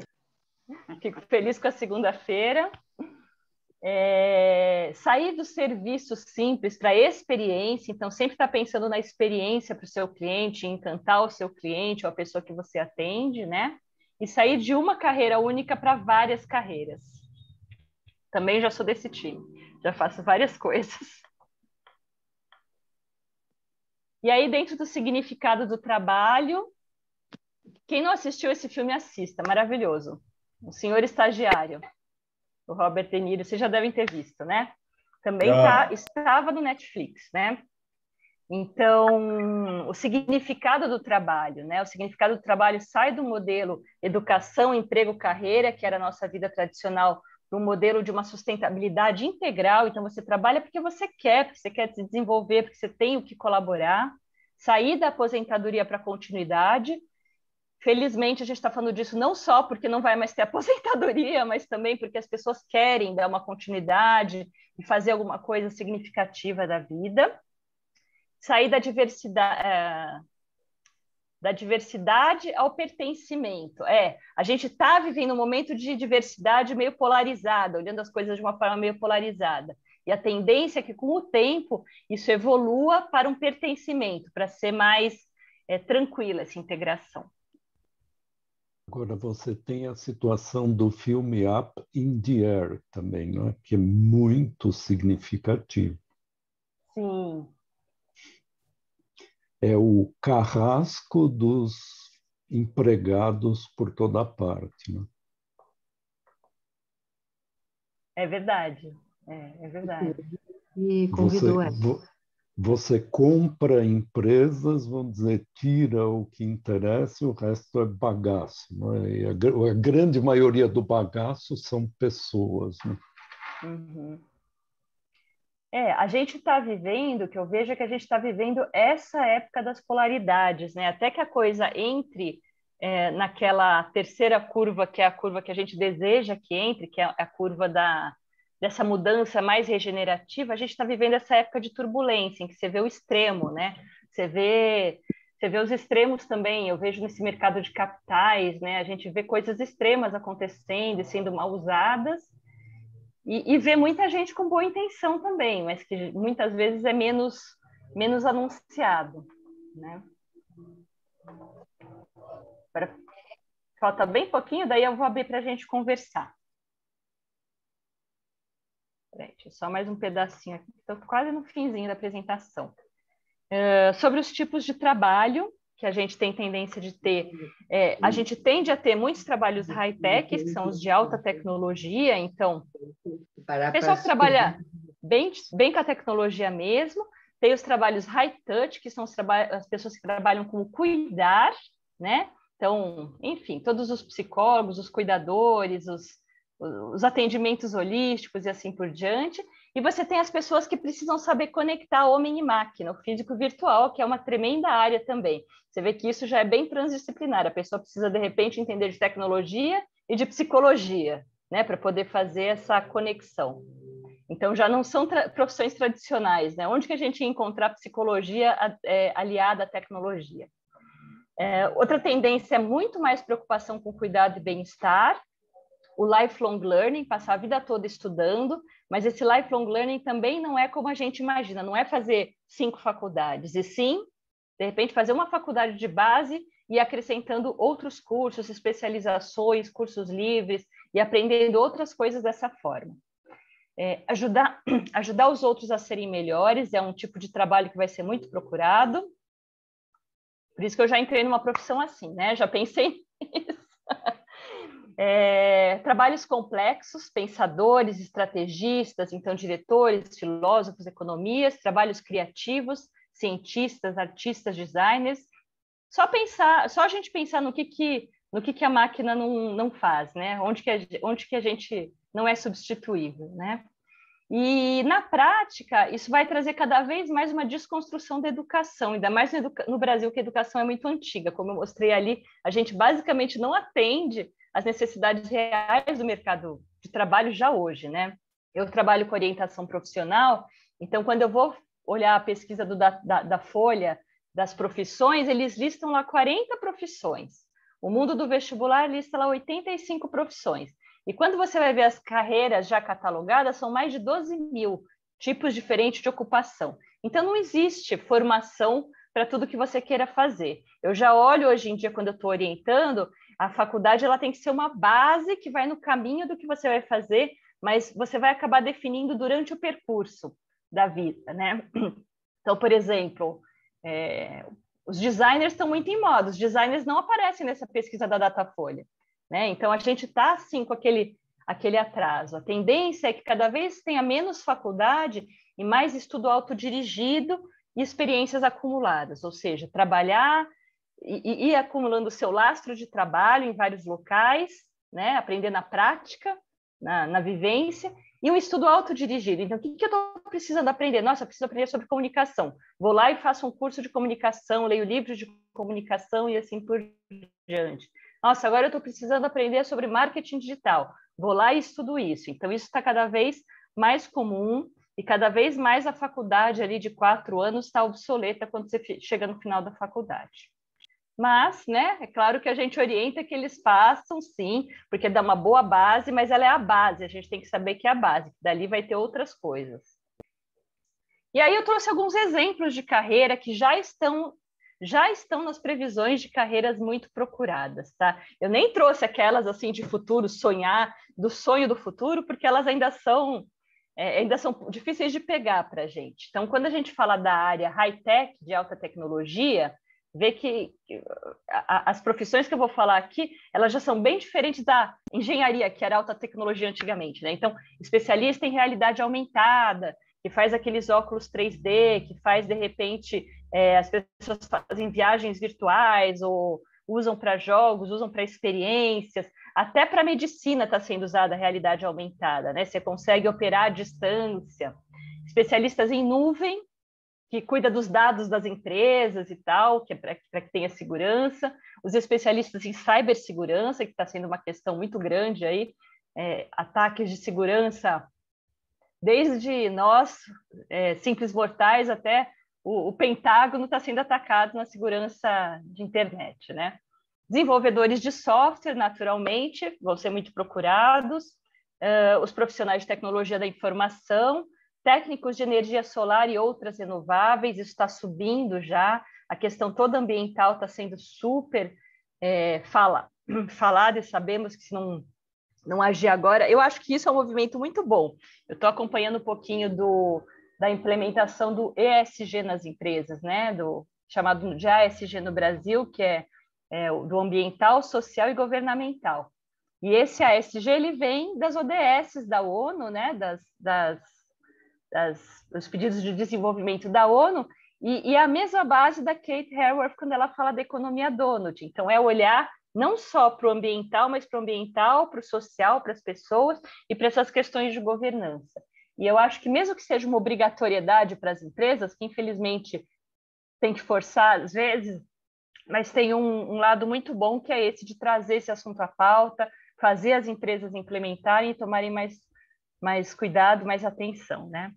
Fico feliz com a segunda-feira. Sair do serviço simples para a experiência, então sempre estar pensando na experiência para o seu cliente, encantar o seu cliente ou a pessoa que você atende, né? E sair de uma carreira única para várias carreiras. Também já sou desse time, já faço várias coisas. E aí, dentro do significado do trabalho, quem não assistiu esse filme, assista, maravilhoso. O Senhor Estagiário, o Robert De Niro, vocês já devem ter visto, né? Também estava no Netflix, né? Então, o significado do trabalho, né? O significado do trabalho sai do modelo educação, emprego, carreira, que era a nossa vida tradicional, para um modelo de uma sustentabilidade integral. Então, você trabalha porque você quer se desenvolver, porque você tem o que colaborar, sair da aposentadoria para a continuidade. Felizmente, a gente está falando disso não só porque não vai mais ter aposentadoria, mas também porque as pessoas querem dar uma continuidade e fazer alguma coisa significativa da vida. Sair da diversidade ao pertencimento. A gente está vivendo um momento de diversidade meio polarizada, olhando as coisas de uma forma meio polarizada. E a tendência é que, com o tempo, isso evolua para um pertencimento, para ser mais tranquila essa integração. Agora, você tem a situação do filme Up in the Air também, não é? Que é muito significativo. Sim. É o carrasco dos empregados por toda parte, né? É verdade, é verdade. E convidou você compra empresas, vamos dizer, tira o que interessa, o resto é bagaço, né? E a grande maioria do bagaço são pessoas, né? Uhum. A gente está vivendo, que eu vejo é que a gente está vivendo essa época das polaridades, né? Até que a coisa entre naquela terceira curva, que é a curva que a gente deseja que entre, que é a curva dessa mudança mais regenerativa, a gente está vivendo essa época de turbulência, em que você vê o extremo, né? Você vê os extremos também, eu vejo nesse mercado de capitais, né? A gente vê coisas extremas acontecendo e sendo mal usadas, e vê muita gente com boa intenção também, mas que muitas vezes é menos anunciado, né? Agora, falta bem pouquinho, daí eu vou abrir para a gente conversar. Deixa eu só mais um pedacinho aqui, estou quase no finzinho da apresentação. Sobre os tipos de trabalho que a gente tem tendência de ter, a gente tende a ter muitos trabalhos high-tech, que são os de alta tecnologia, então, o pessoal que trabalha bem com a tecnologia mesmo, tem os trabalhos high-touch, que são as pessoas que trabalham com o cuidar, né? Então, enfim, todos os psicólogos, os cuidadores, os atendimentos holísticos e assim por diante. E você tem as pessoas que precisam saber conectar homem e máquina, o físico e virtual, que é uma tremenda área também. Você vê que isso já é bem transdisciplinar. A pessoa precisa, de repente, entender de tecnologia e de psicologia, né, para poder fazer essa conexão. Então, já não são profissões tradicionais, né? Onde que a gente ia encontrar psicologia aliada à tecnologia? Outra tendência é muito mais preocupação com cuidado e bem-estar, o lifelong learning, passar a vida toda estudando, mas esse lifelong learning também não é como a gente imagina, não é fazer 5 faculdades, e sim, de repente, fazer uma faculdade de base e acrescentando outros cursos, especializações, cursos livres, e aprendendo outras coisas dessa forma. Ajudar os outros a serem melhores é um tipo de trabalho que vai ser muito procurado, por isso que eu já entrei numa profissão assim, né? Já pensei nisso. Trabalhos complexos, pensadores, estrategistas, então diretores, filósofos, economias, trabalhos criativos, cientistas, artistas, designers. Só a gente pensar no que a máquina não faz, né? Onde que a gente não é substituível, né? E, na prática, isso vai trazer cada vez mais uma desconstrução da educação, ainda mais no Brasil, que a educação é muito antiga. Como eu mostrei ali, a gente basicamente não atende às necessidades reais do mercado de trabalho já hoje, né? Eu trabalho com orientação profissional, então, quando eu vou olhar a pesquisa da Folha das profissões, eles listam lá 40 profissões. O mundo do vestibular lista lá 85 profissões. E quando você vai ver as carreiras já catalogadas, são mais de 12 mil tipos diferentes de ocupação. Então, não existe formação para tudo que você queira fazer. Eu já olho hoje em dia, quando eu estou orientando, a faculdade ela tem que ser uma base que vai no caminho do que você vai fazer, mas você vai acabar definindo durante o percurso da vida, né? Então, por exemplo, os designers estão muito em moda, os designers não aparecem nessa pesquisa da Datafolha, né? Então, a gente está, assim, com aquele atraso. A tendência é que cada vez tenha menos faculdade e mais estudo autodirigido e experiências acumuladas, ou seja, trabalhar e ir acumulando o seu lastro de trabalho em vários locais, né? Aprender na prática, na vivência, e um estudo autodirigido. Então, o que eu estou precisando aprender? Nossa, eu preciso aprender sobre comunicação. Vou lá e faço um curso de comunicação, leio livros de comunicação e assim por diante. Nossa, agora eu estou precisando aprender sobre marketing digital. Vou lá e estudo isso. Então, isso está cada vez mais comum e cada vez mais a faculdade ali de 4 anos está obsoleta quando você chega no final da faculdade. Mas, né, é claro que a gente orienta que eles façam, sim, porque dá uma boa base, mas ela é a base, a gente tem que saber que é a base, que dali vai ter outras coisas. E aí eu trouxe alguns exemplos de carreira que já estão nas previsões de carreiras muito procuradas, tá? Eu nem trouxe aquelas, assim, de futuro, sonhar, do sonho do futuro, porque elas ainda são difíceis de pegar para a gente. Então, quando a gente fala da área high-tech, de alta tecnologia, vê que as profissões que eu vou falar aqui, elas já são bem diferentes da engenharia, que era alta tecnologia antigamente, né? Então, especialista em realidade aumentada, que faz aqueles óculos 3D, que faz, de repente, as pessoas fazem viagens virtuais, ou usam para jogos, usam para experiências, até para medicina está sendo usada a realidade aumentada, né? Você consegue operar à distância. Especialistas em nuvem, que cuida dos dados das empresas e tal, que é para que tenha segurança, os especialistas em cibersegurança, que está sendo uma questão muito grande aí, ataques de segurança, desde nós, simples mortais, até o Pentágono está sendo atacado na segurança de internet, né? Desenvolvedores de software, naturalmente, vão ser muito procurados, os profissionais de tecnologia da informação, técnicos de energia solar e outras renováveis, isso está subindo já, a questão toda ambiental está sendo super falada, e sabemos que se não agir agora, eu acho que isso é um movimento muito bom. Eu estou acompanhando um pouquinho da implementação do ESG nas empresas, né? Chamado de ASG no Brasil, que é do ambiental, social e governamental. E esse ASG ele vem das ODS da ONU, né? Dos pedidos de desenvolvimento da ONU, e a mesma base da Kate Raworth quando ela fala da economia donut. Então, é olhar não só para o ambiental, mas para o ambiental, para o social, para as pessoas e para essas questões de governança. E eu acho que mesmo que seja uma obrigatoriedade para as empresas, que infelizmente tem que forçar às vezes, mas tem um lado muito bom que é esse de trazer esse assunto à pauta, fazer as empresas implementarem e tomarem mais cuidado, mais atenção, né?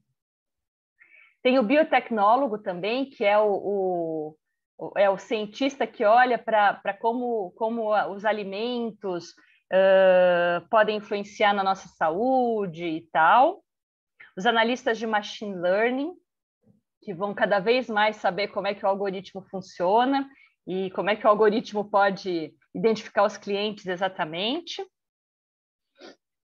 Tem o biotecnólogo também, que é o cientista que olha para como os alimentos podem influenciar na nossa saúde e tal. Os analistas de machine learning, que vão cada vez mais saber como é que o algoritmo funciona e como é que o algoritmo pode identificar os clientes exatamente.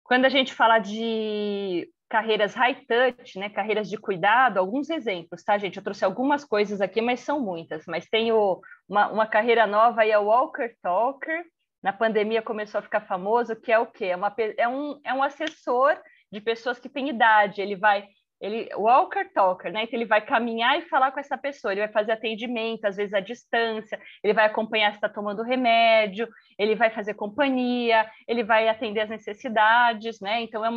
Quando a gente fala de carreiras high-touch, né, carreiras de cuidado, alguns exemplos, tá, gente? Eu trouxe algumas coisas aqui, mas são muitas. Mas tem uma carreira nova aí, é o Walker Talker. Na pandemia começou a ficar famoso, que é o quê? É um assessor de pessoas que têm idade. Walker Talker, né? Então ele vai caminhar e falar com essa pessoa, ele vai fazer atendimento, às vezes à distância, ele vai acompanhar se está tomando remédio, ele vai fazer companhia, ele vai atender as necessidades, né? Então é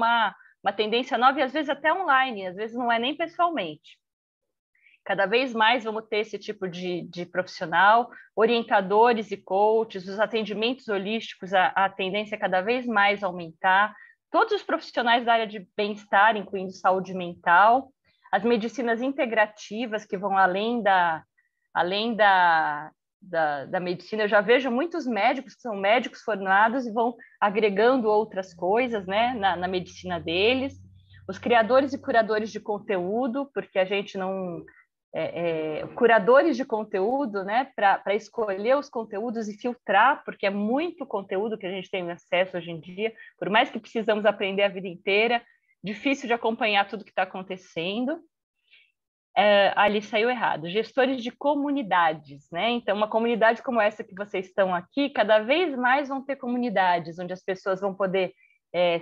uma tendência nova e às vezes até online, às vezes não é nem pessoalmente. Cada vez mais vamos ter esse tipo de profissional, orientadores e coaches, os atendimentos holísticos, a tendência é cada vez mais aumentar. Todos os profissionais da área de bem-estar, incluindo saúde mental, as medicinas integrativas, que vão além da medicina. Eu já vejo muitos médicos que são médicos formados e vão agregando outras coisas, né, na medicina deles. Os criadores e curadores de conteúdo, porque a gente não... curadores de conteúdo, né, para escolher os conteúdos e filtrar, porque é muito conteúdo que a gente tem acesso hoje em dia, por mais que precisamos aprender a vida inteira, difícil de acompanhar tudo que está acontecendo. Ali saiu errado. Gestores de comunidades, né? Então, uma comunidade como essa que vocês estão aqui, cada vez mais vão ter comunidades onde as pessoas vão poder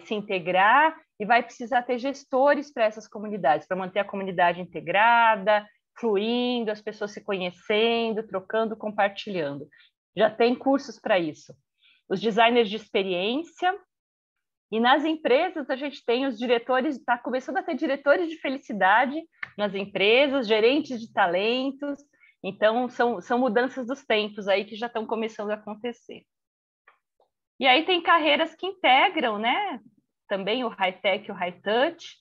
se integrar e vai precisar ter gestores para essas comunidades, para manter a comunidade integrada, fluindo, as pessoas se conhecendo, trocando, compartilhando. Já tem cursos para isso. Os designers de experiência. E nas empresas, a gente tem os diretores, está começando a ter diretores de felicidade nas empresas, gerentes de talentos. Então, são mudanças dos tempos aí que já estão começando a acontecer. E aí tem carreiras que integram, né? Também o high-tech e o high-touch,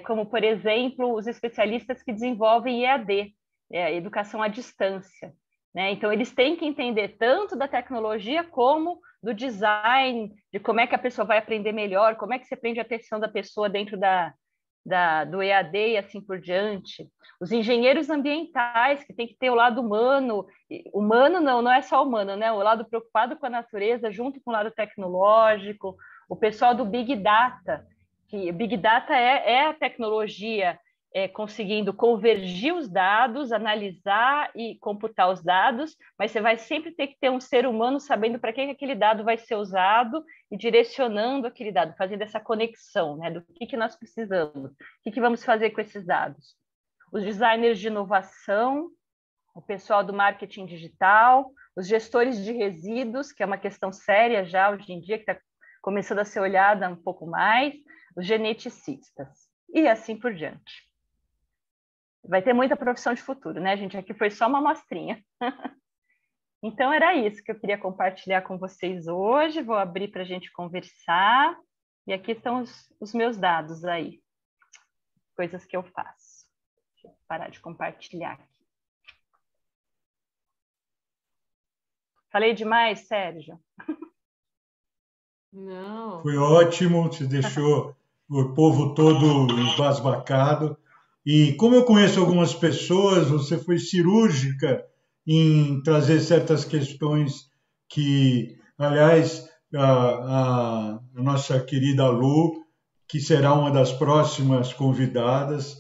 como, por exemplo, os especialistas que desenvolvem EAD, educação à distância. Né? Então, eles têm que entender tanto da tecnologia como do design, de como é que a pessoa vai aprender melhor, como é que você prende a atenção da pessoa dentro do EAD e assim por diante. Os engenheiros ambientais, que tem que ter o lado humano. Humano não é só humano, né? O lado preocupado com a natureza, junto com o lado tecnológico. O pessoal do Big Data, que Big Data é a tecnologia conseguindo convergir os dados, analisar e computar os dados, mas você vai sempre ter que ter um ser humano sabendo para que aquele dado vai ser usado e direcionando aquele dado, fazendo essa conexão, né, do que nós precisamos, o que vamos fazer com esses dados. Os designers de inovação, o pessoal do marketing digital, os gestores de resíduos, que é uma questão séria já hoje em dia, que está começando a ser olhada um pouco mais, os geneticistas, e assim por diante. Vai ter muita profissão de futuro, né, gente? Aqui foi só uma amostrinha. Então, era isso que eu queria compartilhar com vocês hoje. Vou abrir para a gente conversar. E aqui estão os meus dados aí. Coisas que eu faço. Deixa eu parar de compartilhar aqui. Falei demais, Sérgio? Não. Foi ótimo, você deixou o povo todo embasbacado. E como eu conheço algumas pessoas, você foi cirúrgica em trazer certas questões que, aliás, a nossa querida Lu, que será uma das próximas convidadas,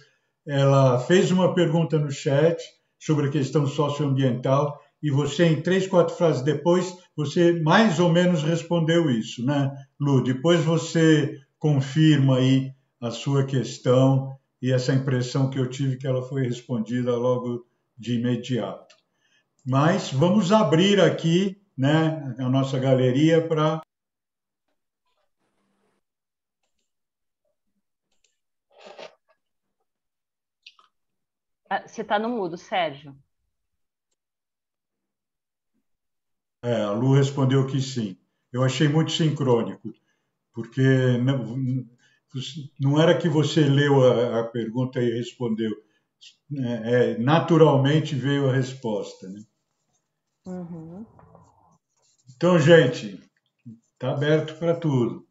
ela fez uma pergunta no chat sobre a questão socioambiental e você, em 3, 4 frases depois, você mais ou menos respondeu isso, né, Lu? Depois você confirma aí a sua questão e essa impressão que eu tive que ela foi respondida logo de imediato. Mas vamos abrir aqui, né, a nossa galeria para... Você está no mudo, Sérgio. A Lu respondeu que sim. Eu achei muito sincrônico, porque não era que você leu a pergunta e respondeu. Naturalmente veio a resposta, né? Uhum. Então, gente, está aberto para tudo.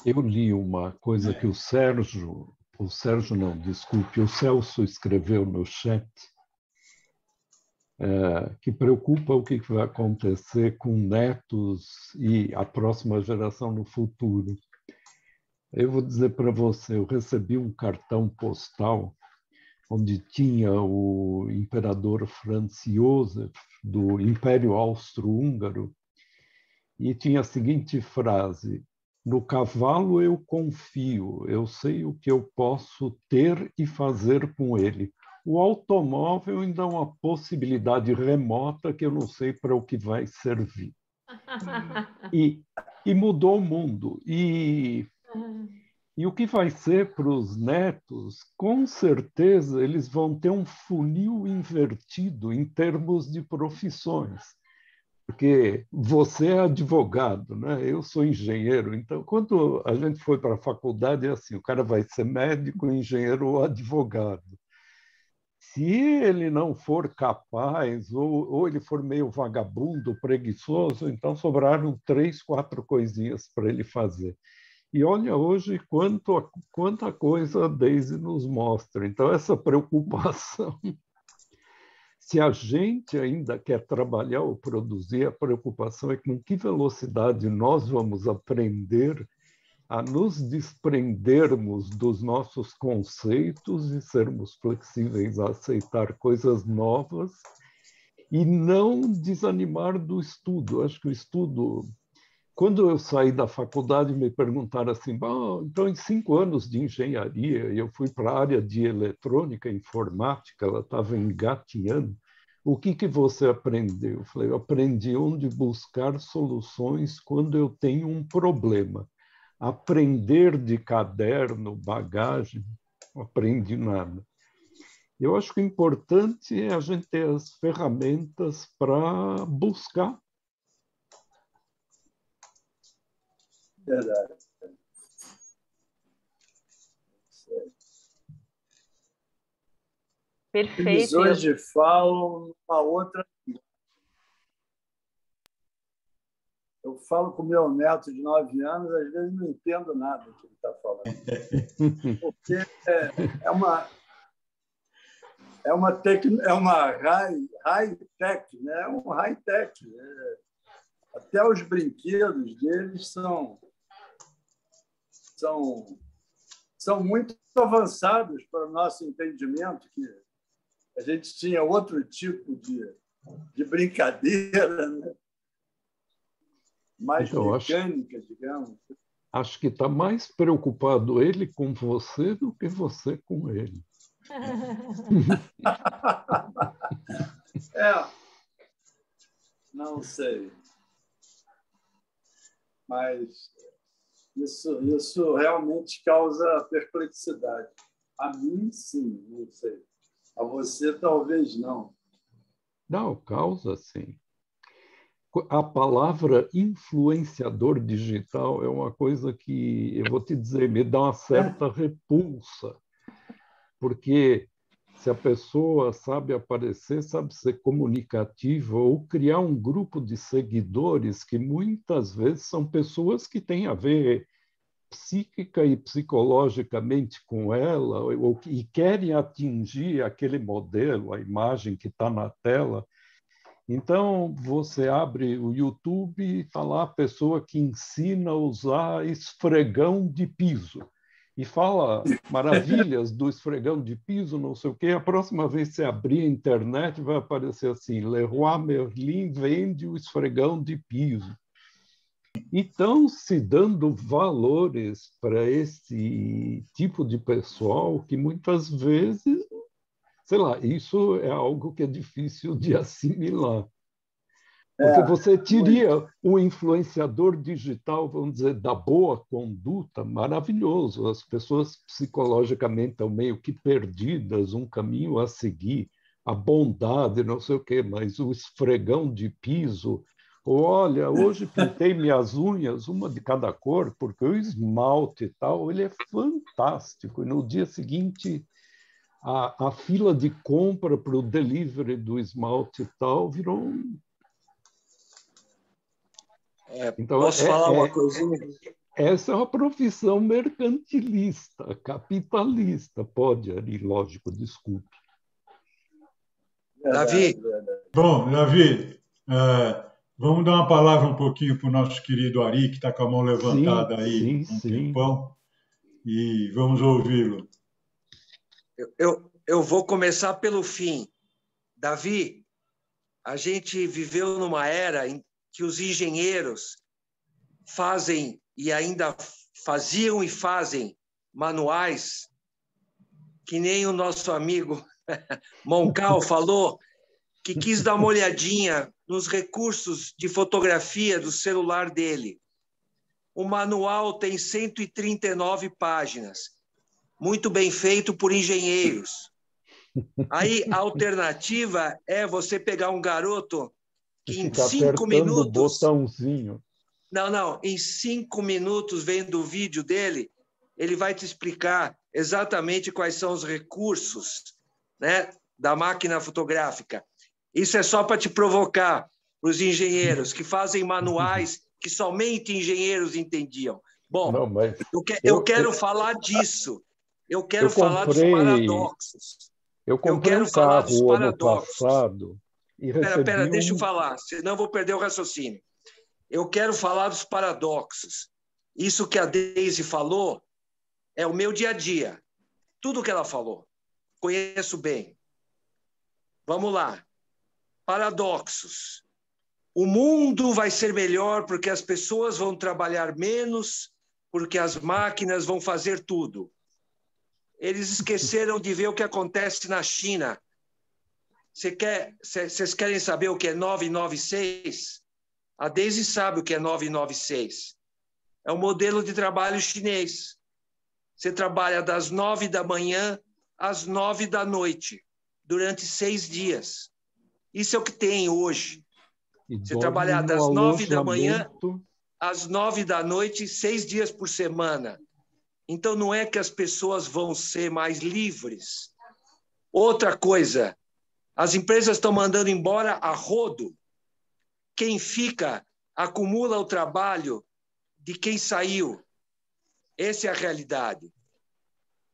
Eu li uma coisa que o Celso escreveu no chat, que preocupa o que vai acontecer com netos e a próxima geração no futuro. Eu vou dizer para você, eu recebi um cartão postal onde tinha o imperador Franz Josef, do Império Austro-Húngaro, e tinha a seguinte frase: no cavalo eu confio, eu sei o que eu posso ter e fazer com ele. O automóvel ainda é uma possibilidade remota que eu não sei para o que vai servir. E e mudou o mundo. E o que vai ser para os netos, com certeza eles vão ter um funil invertido em termos de profissões. Porque você é advogado, né? Eu sou engenheiro. Então, quando a gente foi para a faculdade, é assim, o cara vai ser médico, engenheiro ou advogado. Se ele não for capaz, ou ele for meio vagabundo, preguiçoso, então sobraram 3, 4 coisinhas para ele fazer. E olha hoje quanta coisa a Daisy nos mostra. Então, essa preocupação, se a gente ainda quer trabalhar ou produzir, a preocupação é com que velocidade nós vamos aprender a nos desprendermos dos nossos conceitos e sermos flexíveis a aceitar coisas novas e não desanimar do estudo. Acho que o estudo... Quando eu saí da faculdade, me perguntaram assim, então, em 5 anos de engenharia, eu fui para a área de eletrônica e informática, ela estava engateando, o que você aprendeu? Eu falei, eu aprendi onde buscar soluções quando eu tenho um problema. Aprender de caderno, bagagem, não aprendi nada. Eu acho que o importante é a gente ter as ferramentas para buscar. Verdade. Perfeito. Eles hoje falam uma outra. Eu falo com meu neto de 9 anos, às vezes não entendo nada do que ele está falando. Porque é uma high-tech, né? É um high-tech. Até os brinquedos deles são muito avançados para o nosso entendimento, que a gente tinha outro tipo de brincadeira, né? Mais então, mecânica, digamos. Acho que está mais preocupado ele com você do que você com ele. Não sei. Mas isso realmente causa perplexidade. A mim, sim, não sei. A você, talvez não. Não, causa sim. A palavra influenciador digital é uma coisa que, eu vou te dizer, me dá uma certa repulsa, porque se a pessoa sabe aparecer, sabe ser comunicativa ou criar um grupo de seguidores que muitas vezes são pessoas que têm a ver psíquica e psicologicamente com ela e querem atingir aquele modelo, a imagem que está na tela. Então, você abre o YouTube e está lá a pessoa que ensina a usar esfregão de piso. E fala maravilhas do esfregão de piso, não sei o quê. A próxima vez que você abrir a internet, vai aparecer assim, Leroy Merlin vende o esfregão de piso. E estão se dando valores para esse tipo de pessoal que muitas vezes, sei lá, isso é algo que é difícil de assimilar. Porque você teria um influenciador digital, vamos dizer, da boa conduta, maravilhoso. As pessoas psicologicamente estão meio que perdidas, um caminho a seguir, a bondade, não sei o quê, mas o esfregão de piso. Olha, hoje pintei minhas unhas, uma de cada cor, porque o esmalte e tal, ele é fantástico. E no dia seguinte, a fila de compra para o delivery do esmalte e tal virou um... Então, posso falar uma coisinha? Essa é uma profissão mercantilista, capitalista. Pode, Ari, lógico, desculpe. Davi. Bom, Davi, vamos dar uma palavra um pouquinho para o nosso querido Ari, que está com a mão levantada aí há um tempão, e vamos ouvi-lo. Eu vou começar pelo fim. Davi, a gente viveu numa era em que os engenheiros fazem e ainda faziam e fazem manuais que nem o nosso amigo Moncal falou, que quis dar uma olhadinha nos recursos de fotografia do celular dele. O manual tem 139 páginas, muito bem feito por engenheiros. Aí a alternativa é você pegar um garoto que em 5 minutos... o botãozinho. Não, em 5 minutos, vendo o vídeo dele, ele vai te explicar exatamente quais são os recursos, né, da máquina fotográfica. Isso é só para te provocar, os engenheiros que fazem manuais que somente engenheiros entendiam. Bom, Não, mas eu quero falar disso. Eu quero falar dos paradoxos. Eu comprei um carro ano passado e recebi Espera, deixa eu falar, senão eu vou perder o raciocínio. Eu quero falar dos paradoxos. Isso que a Daisy falou é o meu dia a dia. Tudo que ela falou, conheço bem. Vamos lá. Paradoxos. O mundo vai ser melhor porque as pessoas vão trabalhar menos, porque as máquinas vão fazer tudo. Eles esqueceram de ver o que acontece na China. Vocês querem saber o que é 996? A Daisy sabe o que é 996. É o modelo de trabalho chinês. Você trabalha das 9 da manhã às 9 da noite, durante 6 dias. Isso é o que tem hoje. Você trabalhar das 9 da manhã às 9 da noite, 6 dias por semana. Então, não é que as pessoas vão ser mais livres. Outra coisa, as empresas estão mandando embora a rodo. Quem fica, acumula o trabalho de quem saiu. Essa é a realidade.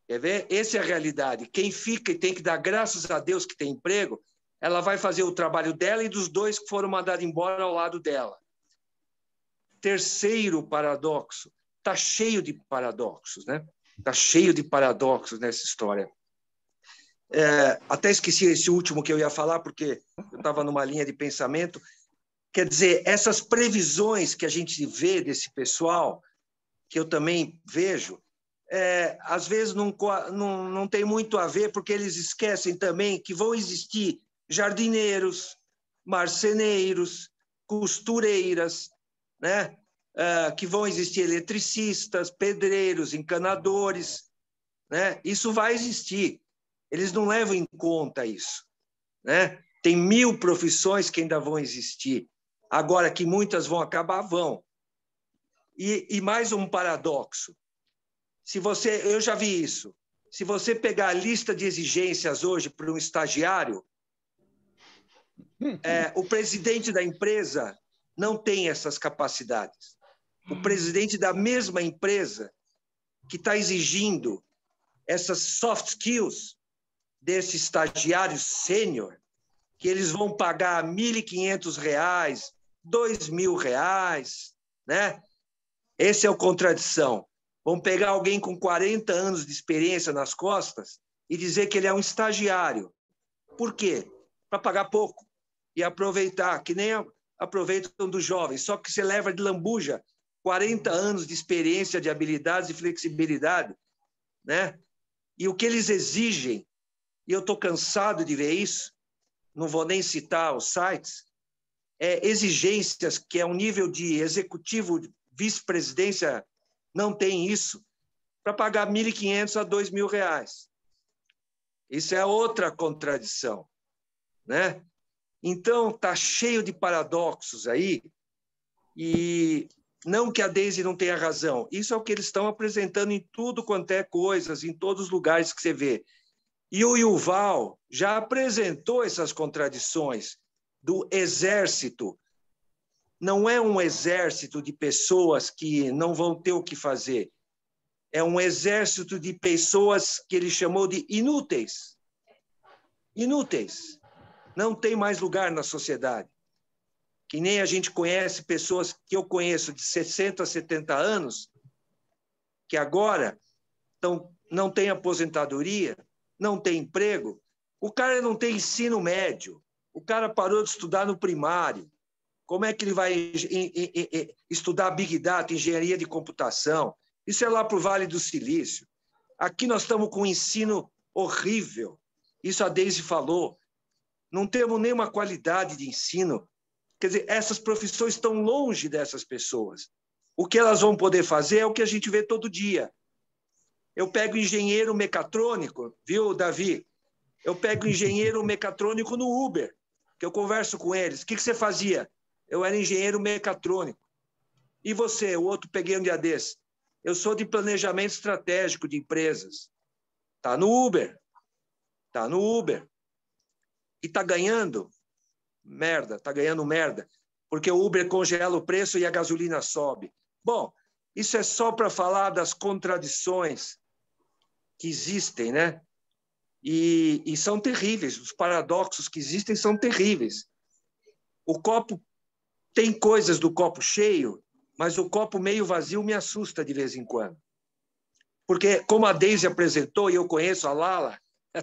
Quer ver? Essa é a realidade. Quem fica e tem que dar graças a Deus que tem emprego, ela vai fazer o trabalho dela e dos 2 que foram mandados embora ao lado dela. Terceiro paradoxo. Está cheio de paradoxos, né? Está cheio de paradoxos nessa história. Até esqueci esse último que eu ia falar, porque eu estava numa linha de pensamento. Quer dizer, essas previsões que a gente vê desse pessoal, que eu também vejo, às vezes não tem muito a ver, porque eles esquecem também que vão existir jardineiros, marceneiros, costureiras, né? Que vão existir eletricistas, pedreiros, encanadores, né? Isso vai existir. Eles não levam em conta isso, né? Tem 1000 profissões que ainda vão existir. Agora, que muitas vão acabar, vão. E mais um paradoxo. Eu já vi isso. Se você pegar a lista de exigências hoje para um estagiário, o presidente da empresa não tem essas capacidades. O presidente da mesma empresa que está exigindo essas soft skills desse estagiário sênior, que eles vão pagar R$ 1.500, R$ 2.000, né? Esse é o contradição. Vão pegar alguém com 40 anos de experiência nas costas e dizer que ele é um estagiário. Por quê? Para pagar pouco e aproveitar, que nem aproveitam dos jovens, só que você leva de lambuja 40 anos de experiência, de habilidades e flexibilidade, né? E o que eles exigem, e eu estou cansado de ver isso, não vou nem citar os sites, exigências que é um nível de executivo, vice-presidência, não tem isso, para pagar R$ 1.500 a R$ 2.000. Isso é outra contradição, né? Então, está cheio de paradoxos aí, e não que a Daisy não tenha razão, isso é o que eles estão apresentando em tudo quanto é coisas, em todos os lugares que você vê. E o Yuval já apresentou essas contradições do exército. Não é um exército de pessoas que não vão ter o que fazer. É um exército de pessoas que ele chamou de inúteis. Inúteis. Não tem mais lugar na sociedade. Que nem a gente conhece pessoas que eu conheço de 60 a 70 anos, que agora não têm aposentadoria, não tem emprego. O cara não tem ensino médio. O cara parou de estudar no primário. Como é que ele vai estudar Big Data, engenharia de computação? Isso é lá para o Vale do Silício. Aqui nós estamos com um ensino horrível. Isso a Daisy falou. Não temos nenhuma qualidade de ensino. Quer dizer, essas profissões estão longe dessas pessoas. O que elas vão poder fazer é o que a gente vê todo dia. Eu pego engenheiro mecatrônico, viu, Davi? Eu pego engenheiro mecatrônico no Uber, que eu converso com eles. O que você fazia? Eu era engenheiro mecatrônico. E você, o outro peguei um dia desse? Eu sou de planejamento estratégico de empresas. Está no Uber. Está no Uber. E está ganhando merda, está ganhando merda, porque o Uber congela o preço e a gasolina sobe. Bom, isso é só para falar das contradições que existem, né? E são terríveis, os paradoxos que existem são terríveis. O copo tem coisas do copo cheio, mas o copo meio vazio me assusta de vez em quando. Porque, como a Daisy apresentou, e eu conheço a Lala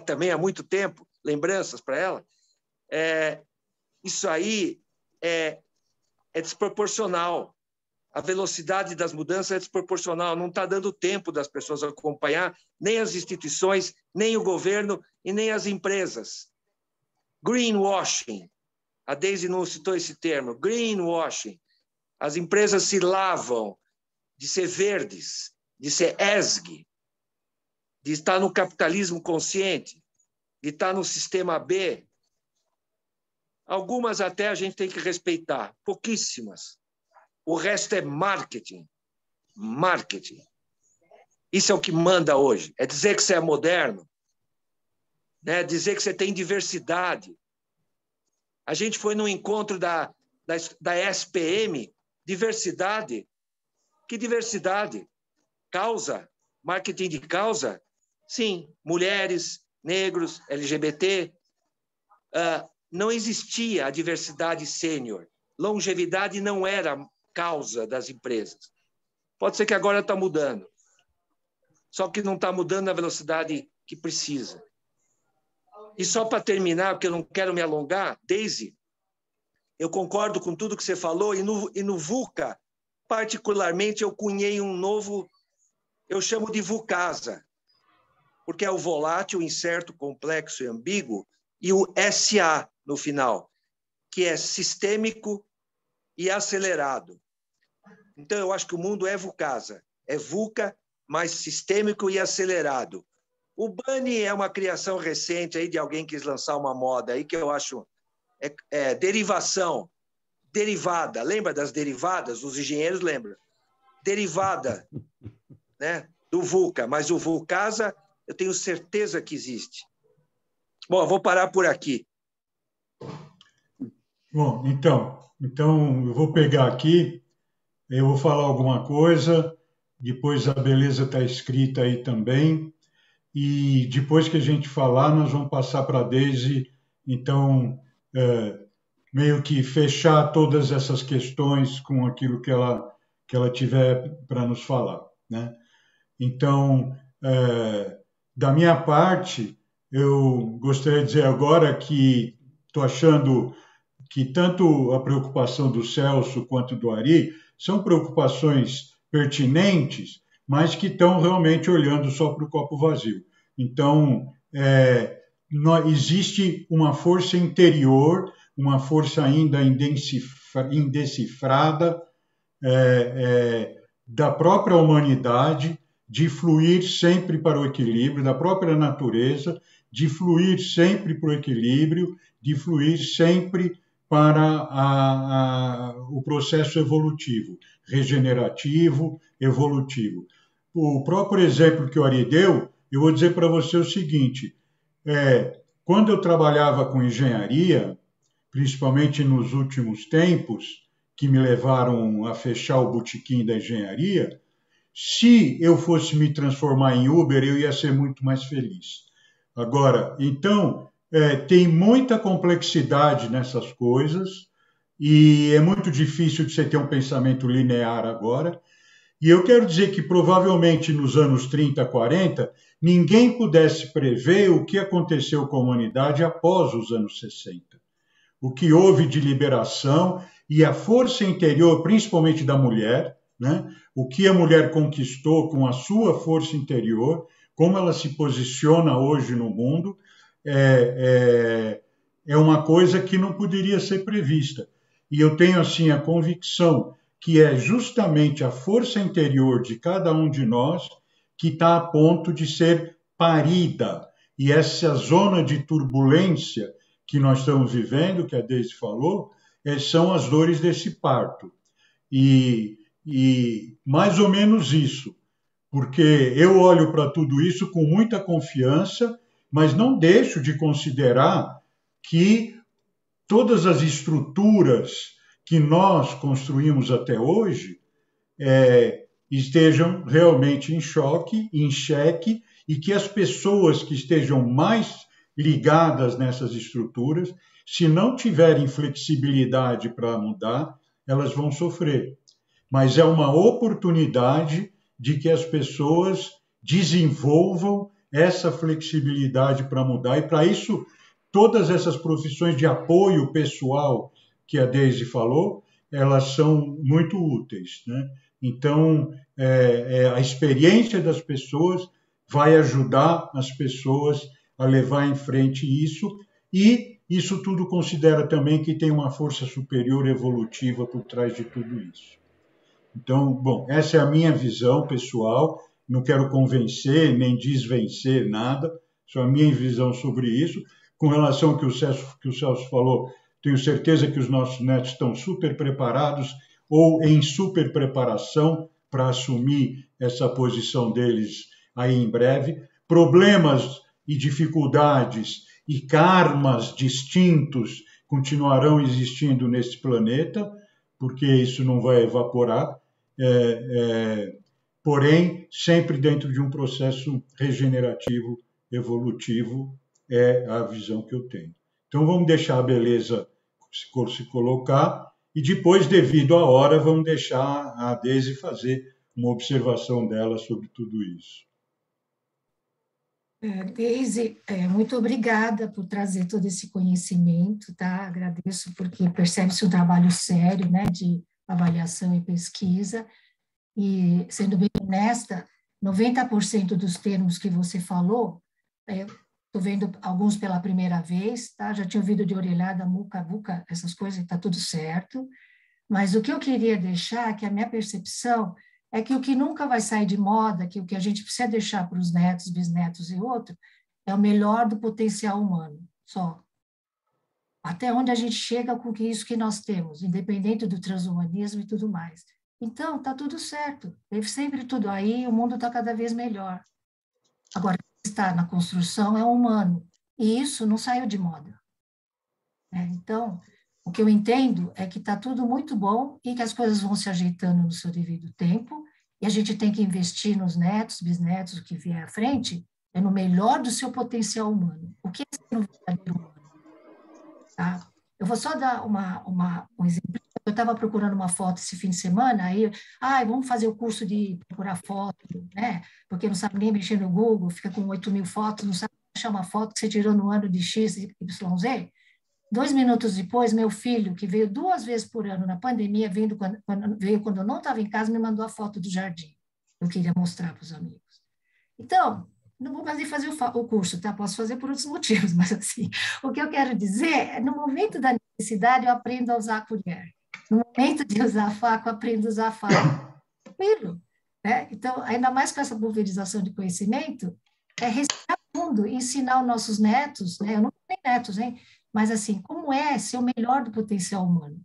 também há muito tempo, lembranças para ela, isso aí é desproporcional. A velocidade das mudanças é desproporcional, não está dando tempo das pessoas acompanhar, nem as instituições, nem o governo e nem as empresas. Greenwashing. A Daisy não citou esse termo. Greenwashing. As empresas se lavam de ser verdes, de ser ESG, de estar no capitalismo consciente, de estar no sistema B. Algumas até a gente tem que respeitar, pouquíssimas. O resto é marketing. Marketing. Isso é o que manda hoje. É dizer que você é moderno, né? Dizer que você tem diversidade. A gente foi num encontro da SPM, diversidade. Que diversidade? Causa? Marketing de causa? Sim, mulheres, negros, LGBT. Não existia a diversidade sênior. Longevidade não era causa das empresas. Pode ser que agora está mudando. Só que não está mudando na velocidade que precisa. E só para terminar, porque eu não quero me alongar, Daisy, eu concordo com tudo que você falou, e no VUCA, particularmente, eu cunhei um novo, eu chamo de VUCASA, porque é o volátil, incerto, complexo e ambíguo, e o SA no final, que é sistêmico e acelerado. Então, eu acho que o mundo é VUCASA, é VUCA, mais sistêmico e acelerado. O Bunny é uma criação recente aí de alguém que quis lançar uma moda aí que eu acho derivação, derivada. Lembra das derivadas? Os engenheiros lembram. Derivada, né, do VUCA, mas o VUCASA eu tenho certeza que existe. Bom, vou parar por aqui. Bom, então eu vou pegar aqui, eu vou falar alguma coisa, depois a beleza está escrita aí também, e depois que a gente falar, nós vamos passar para a Daisy, então, meio que fechar todas essas questões com aquilo que ela tiver para nos falar, né? Então, da minha parte, eu gostaria de dizer agora que estou achando que tanto a preocupação do Celso quanto do Ari são preocupações pertinentes, mas que estão realmente olhando só para o copo vazio. Então, existe uma força interior, uma força ainda indecifrada da própria humanidade, de fluir sempre para o equilíbrio, da própria natureza, de fluir sempre para o equilíbrio, de fluir sempre para o processo evolutivo, regenerativo, evolutivo. O próprio exemplo que o Ari deu, eu vou dizer para você o seguinte, quando eu trabalhava com engenharia, principalmente nos últimos tempos, que me levaram a fechar o botequim da engenharia, se eu fosse me transformar em Uber, eu ia ser muito mais feliz. Agora, então, tem muita complexidade nessas coisas e é muito difícil de você ter um pensamento linear agora. E eu quero dizer que provavelmente nos anos 30, 40, ninguém pudesse prever o que aconteceu com a humanidade após os anos 60. O que houve de liberação e a força interior, principalmente da mulher, né? O que a mulher conquistou com a sua força interior, como ela se posiciona hoje no mundo, é uma coisa que não poderia ser prevista. E eu tenho assim a convicção que é justamente a força interior de cada um de nós que está a ponto de ser parida. E essa zona de turbulência que nós estamos vivendo, que a Deise falou, são as dores desse parto. E mais ou menos isso, porque eu olho para tudo isso com muita confiança, mas não deixo de considerar que todas as estruturas que nós construímos até hoje estejam realmente em choque, em xeque, e que as pessoas que estejam mais ligadas nessas estruturas, se não tiverem flexibilidade para mudar, elas vão sofrer. Mas é uma oportunidade de que as pessoas desenvolvam essa flexibilidade para mudar, e para isso todas essas profissões de apoio pessoal que a Deise falou, elas são muito úteis, né? Então, a experiência das pessoas vai ajudar as pessoas a levar em frente isso, e isso tudo considera também que tem uma força superior evolutiva por trás de tudo isso. Então, bom, essa é a minha visão pessoal, não quero convencer nem desvencer nada, só a minha visão sobre isso. Com relação ao que o Celso falou, tenho certeza que os nossos netos estão super preparados ou em super preparação para assumir essa posição deles aí em breve. Problemas e dificuldades e karmas distintos continuarão existindo nesse planeta, porque isso não vai evaporar, porém, sempre dentro de um processo regenerativo, evolutivo, é a visão que eu tenho. Então, vamos deixar a beleza se colocar e depois, devido à hora, vamos deixar a Deise fazer uma observação dela sobre tudo isso. Deise, muito obrigada por trazer todo esse conhecimento, tá? Agradeço porque percebe-se um trabalho sério, né, de avaliação e pesquisa, e, sendo bem honesta, 90% dos termos que você falou, estou vendo alguns pela primeira vez, tá? Já tinha ouvido de orelhada, muca, buca, essas coisas, está tudo certo, mas o que eu queria deixar, que a minha percepção é que o que nunca vai sair de moda, que o que a gente precisa deixar para os netos, bisnetos e outros, é o melhor do potencial humano, só. Até onde a gente chega com isso que nós temos, independente do transhumanismo e tudo mais. Então, está tudo certo, teve sempre tudo aí, o mundo está cada vez melhor. Agora, está na construção é o humano, e isso não saiu de moda. Então, o que eu entendo é que está tudo muito bom e que as coisas vão se ajeitando no seu devido tempo, e a gente tem que investir nos netos, bisnetos, o que vier à frente, é no melhor do seu potencial humano. O que é ser um verdadeiro humano? Tá? Eu vou só dar um exemplo. Eu estava procurando uma foto esse fim de semana, aí, vamos fazer o curso de procurar foto, né? Porque não sabe nem mexer no Google, fica com 8.000 fotos, não sabe achar uma foto que você tirou no ano de X, YZ. 2 minutos depois, meu filho, que veio 2 vezes por ano na pandemia, veio quando eu não estava em casa, me mandou a foto do jardim. Eu queria mostrar para os amigos. Então, não vou fazer o curso, tá? Posso fazer por outros motivos, mas assim, o que eu quero dizer é, no momento da necessidade, eu aprendo a usar a colher. No momento de usar a faca, eu aprendo a usar a faca. Tranquilo, né? Então, ainda mais com essa pulverização de conhecimento, é respirar fundo, ensinar os nossos netos, né? Eu não tenho netos, hein? Mas, assim, como é ser o melhor do potencial humano?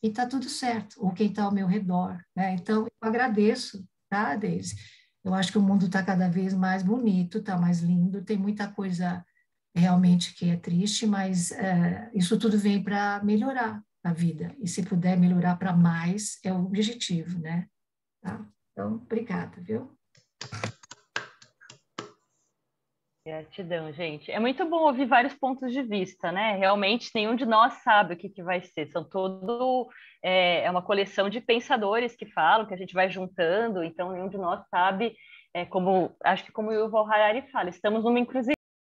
E está tudo certo, ou quem está ao meu redor, né? Então, eu agradeço, tá, Deise? Eu acho que o mundo está cada vez mais bonito, está mais lindo, tem muita coisa realmente que é triste, mas isso tudo vem para melhorar a vida. E se puder melhorar para mais, é o objetivo, né? Tá? Então, obrigada, viu? Gratidão, gente. É muito bom ouvir vários pontos de vista, né? Realmente, nenhum de nós sabe o que vai ser. São todo... É uma coleção de pensadores que falam, que a gente vai juntando, então nenhum de nós sabe, acho que como o Yuval Harari fala, estamos numa encruzilhada.